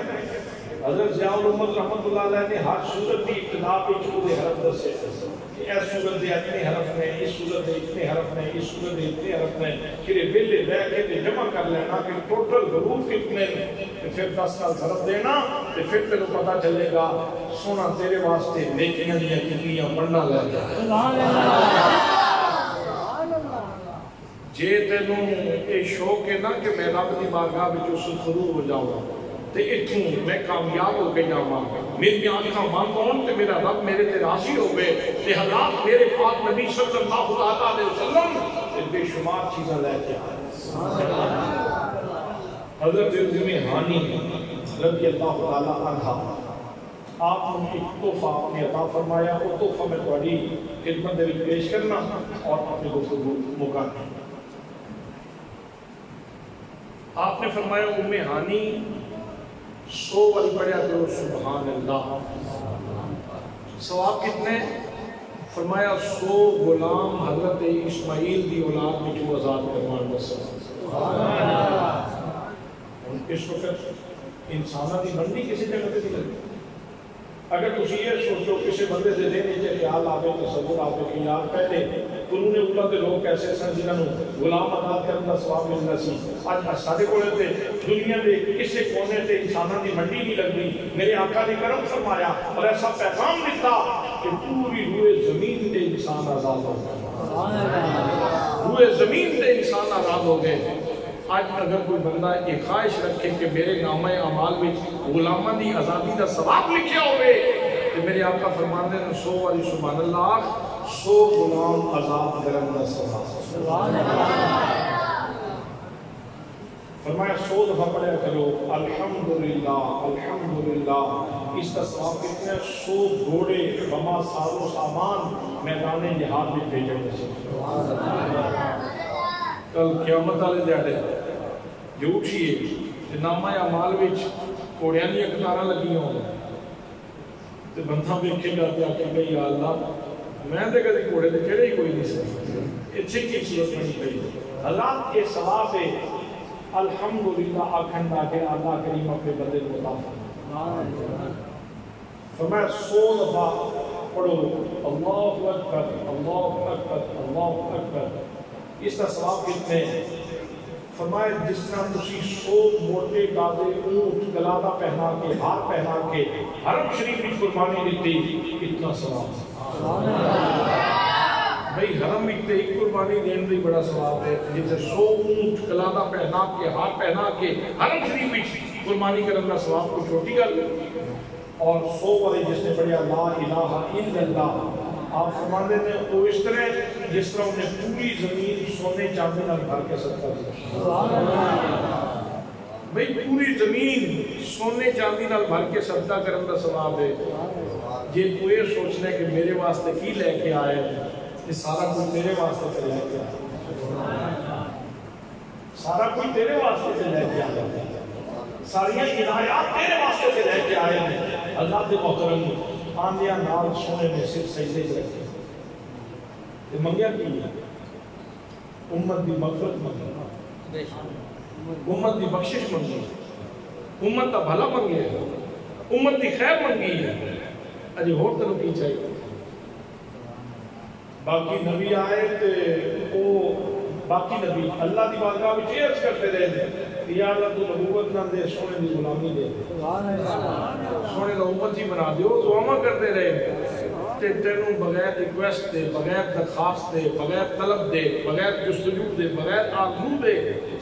حضرت ضیاء الامت رحمت اللہ علیہ نے ہر صورت کی ابتدا پہ چودے حرف دسے کہ اس صورت دے اتنے حرف نے، اس صورت دے اتنے حرف نے، اس صورت دے اتنے حرف نے، پھر ویلے بیٹھ کے تے جمع کر لینا کہ ٹوٹل حروف کتنے نے، پھر 10 کا ضرب دینا تے پھر تینوں پتہ چلے گا سونا تیرے واسطے نیکیاں دیاں کتنیاں پڑھنا لے گیا۔ سبحان اللہ۔ جے تینوں یہ شوق ہے نا کہ میں رب دی بارگاہ وچ اس ضرور ہو جاؤں تے اتھوں میں کامیاب ہو کے جاواں، میری آنکھاں بند ہون تے میرا رب میرے تے راضی ہوے تے حالات میرے پاک نبی صلی اللہ علیہ وسلم تے بے شمار چیزاں لے کے آئے۔ حضرت ام ہانی رضی اللہ تعالی عنہا آپ نے ایک تحفہ اپنے عطا فرمایا، وہ تحفہ میں تہاڈی خدمت دے وچ پیش کرنا اور اپنے گفتگو مکانا۔ آپ نے فرمایا ام ہانی 100 والی پڑھیا کرو سبحان اللہ، ثواب کتنے؟ فرمایا 100 غلام حضرت اسماعیل دی اولاد میں جو آزاد کرمان بس۔ اس وقت انسانہ دی منڈی کسی جگہ پہ نہیں لگی۔ اگر تسی یہ سوچو کسی بندے سے دینے چاہے خیال آگے تصور آگے کہ یار پہلے قانون اللہ کے لوگ کیسے سن جنہوں غلام آزاد کرنے کا ثواب ملنا سی، آج سارے کولے تے دنیا دے کسی کونے تے انسانوں دی منڈی نہیں لگی۔ میرے آقا نے کرم فرمایا اور ایسا پیغام دیتا کہ پوری روئے زمین تے انسان آزاد ہو گئے، روئے زمین تے انسان آزاد ہو گئے۔ آج اگر کوئی بندہ ایک خواہش رکھے کہ میرے نامہ اعمال میں غلامہ دی آزادی دا ثواب لکھیا ہوئے تو میرے آقا فرماندے ہیں 100 والی سبحان اللہ، 100 غلام آزاد کرن دا ثواب۔ فرمایا 100 دفعہ پڑھیا کرو الحمدللہ الحمدللہ، اس کا ثواب کتنے؟ 100 گھوڑے بما ساز و سامان میدان جہاد میں بھیجے گئے۔ کل قیامت والے دیہڑے جو اٹھیے نامہ اعمال وچ گھوڑیاں دی قطاراں لگی ہون تے بندہ ویکھے گا تے آکھے گا یا اللہ میں تے کدی گھوڑے تے چڑھے ہی کوئی نہیں سی، اتھے کی صورت بنی پئی۔ حضرات یہ ثواب ہے الحمدللہ آکھن دا کہ اللہ کریم اپنے بندے کو عطا فرمائے۔ فرمایا 100 دفعہ پڑھو اللہ اکبر اللہ اکبر اللہ اکبر، اس کا ثواب کتنے؟ فرمایا جس طرح تسی 100 موٹے گادے اونٹ گلادہ پہنا کے ہار پہنا کے حرم شریف کی قربانی دیتی، اتنا ثواب۔ بھئی حرم میں ایک قربانی دینے دی بڑا ثواب ہے، جسے 100 اونٹ گلادہ پہنا کے ہار پہنا کے حرم شریف کی قربانی کرنے کا ثواب کو چھوٹی گل۔ اور 100 والے جس نے پڑھیا لا الہ الا اللہ، آپ فرماندے نے وہ اس طرح جس طرح انہیں پوری زمین سونے چاندی نال بھر کے صدقہ دیا۔ بھئی پوری زمین سونے چاندی نال بھر کے صدقہ کرنے کا ثواب ہے۔ یہ تو یہ سوچنا ہے کہ میرے واسطے کی لے کے آئے، یہ سارا کوئی تیرے واسطے سے لے کے آئے، سارا کوئی تیرے واسطے سے لے کے آئے، ساریاں ہدایات تیرے واسطے سے لے کے آئے ہیں۔ اللہ کے محترم آندیاں نال سونے میں صرف سجدے ہی رکھے تے منگیا کی امت دی مغفرت منگی، امت دی بخشش منگی، امت دا بھلا منگی ہے، امت دی خیر منگی ہے۔ اجے ہور تینوں کی چاہیے؟ باقی نبی آئے تے او باقی نبی اللہ دی بارگاہ وچ عرض کرتے رہے یا اللہ تو نبوت نہ دے، سونے دی غلامی دے، سونے دا امت ہی بنا دیو، دعاواں کرتے رہے تے تینوں بغیر ریکویسٹ دے، بغیر درخواست دے، بغیر طلب دے، بغیر جستجو دے، بغیر آرزو دے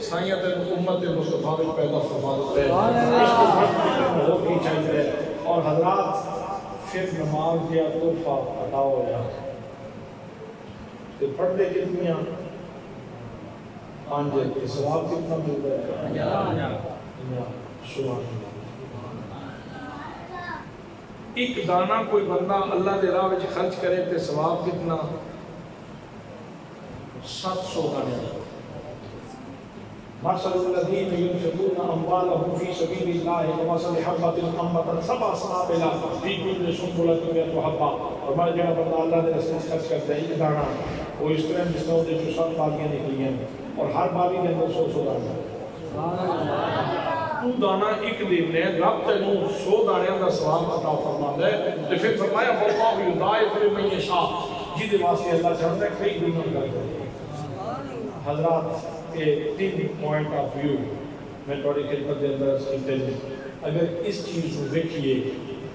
سائیاں تینوں امت مصطفیٰ وچ پیدا فرما دیتا ہے۔ اس کو بڑھ ہو کی چاہیے۔ اور حضرات پھر نماز دیا تحفہ عطا ہو جائے تے پڑھتے کتنیاں 5 کے ثواب کتنا ملتا ہے؟ سبحان اللہ۔ ایک دانہ کوئی بندہ اللہ دے راہ وچ خرچ کرے تے ثواب کتنا؟ 700 دانے۔ مثل الذین ينفقون اموالهم فی سبیل اللہ کمثل حبۃ انبتت سبع سنابل فی کل سنبلۃ مئۃ حبۃ۔ اور میں جڑا بندہ اللہ دے راستے خرچ کرتا ہے ایک دانہ، وہ اس طرح جس طرح جو 7 بالیاں نکلی ہیں اور ہر بالی کے اندر 100 دانے۔ تو دانا ایک دن نے رب تینوں 100 دانیاں دا ثواب عطا فرماندا ہے تے پھر فرمایا واللہ یضاعف لمن یشاء جہدے واسطے اللہ چاہتا ہے کئی گنا کر دے حضرات کے 3 پوائنٹ آف ویو میں تھوڑی خدمت دے اندر سنتے ہیں اگر اس چیز کو دیکھیے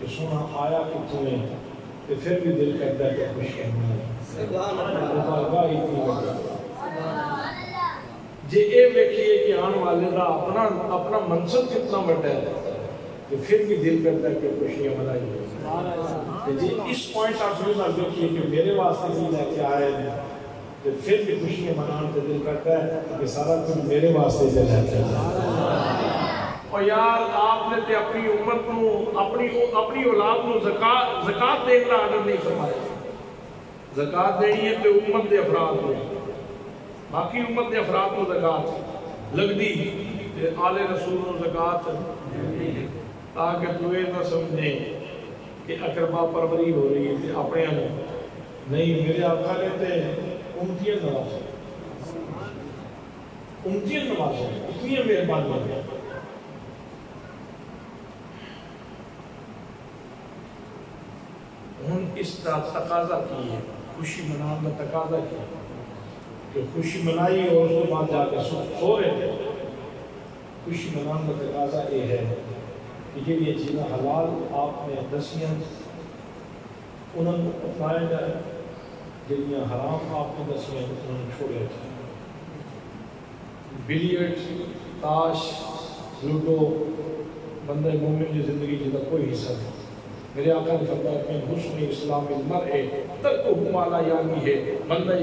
کہ سونا آیا کتوں ہے تو پھر بھی دل کرتا ہے کہ خوشیاں منائیں جے اے دیکھیے کہ آنے والے دا اپنا منصب کتنا بڑا ہے تو پھر بھی دل کرتا ہے کہ خوشیاں منائیں جی اس پوائنٹ آف ویو میں دیکھیے کہ میرے واسطے بھی لے کے آئے ہیں تو پھر بھی خوشیاں منانے سے دل کرتا ہے کہ سارا کچھ میرے واسطے سے لے کے اور یار آپ نے تے اپنی امت کو اپنی اولاد کو زکات دینے کا آرڈر نہیں فرمایا زکات دینی ہے تے امت دے افراد کو باقی امت دے افراد کو زکات لگ دی آل رسول کو زکات تاکہ تو یہ نہ سمجھیں کہ اقربا پروری ہو رہی ہے اپنے نہیں میرے آقا نے تے امتیاں نوازے اتنی مہربانی ہے ہن اس کا تقاضا کی ہے خوشی منانے کا تقاضا کی کہ خوشی منائی اور اس کے بعد جا کے سو رہے تھے خوشی منانے کا تقاضا یہ ہے کہ یہ چیزیں حلال آپ نے دسیاں انہوں نے اپنایا جائے جنیاں حرام آپ نے دسیاں انہوں نے چھوڑے جائے بلیئرڈ تاش لوڈو بندہ مومن کی زندگی جدا کوئی حصہ نہیں میرے آقا نے فرمایا کہ حسن اسلام المرء ترکہ مالا یعنی ہے بندہ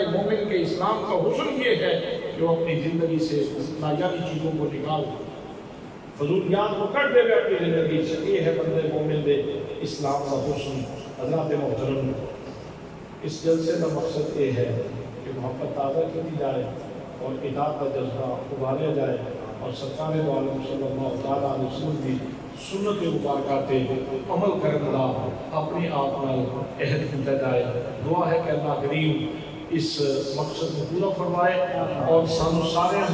مومن کے اسلام کا حسن یہ ہے کہ وہ اپنی زندگی سے نایانی چیزوں کو نکال دے فضولیات کو کٹ دے اپنی زندگی سے یہ ہے بندہ مومن دے اسلام کا حسن حضرات محترم اس جلسے کا مقصد یہ ہے کہ محبت تازہ کی جائے اور اطاعت کا جذبہ ابھارا جائے اور سرکار دو عالم صلی اللہ تعالیٰ علیہ وسلم کی سنت مبارکات عمل کرنے کا اپنی آپ نال عہد کیا جائے دعا ہے کہ اللہ کریم اس مقصد کو پورا فرمائے اور سانو سارے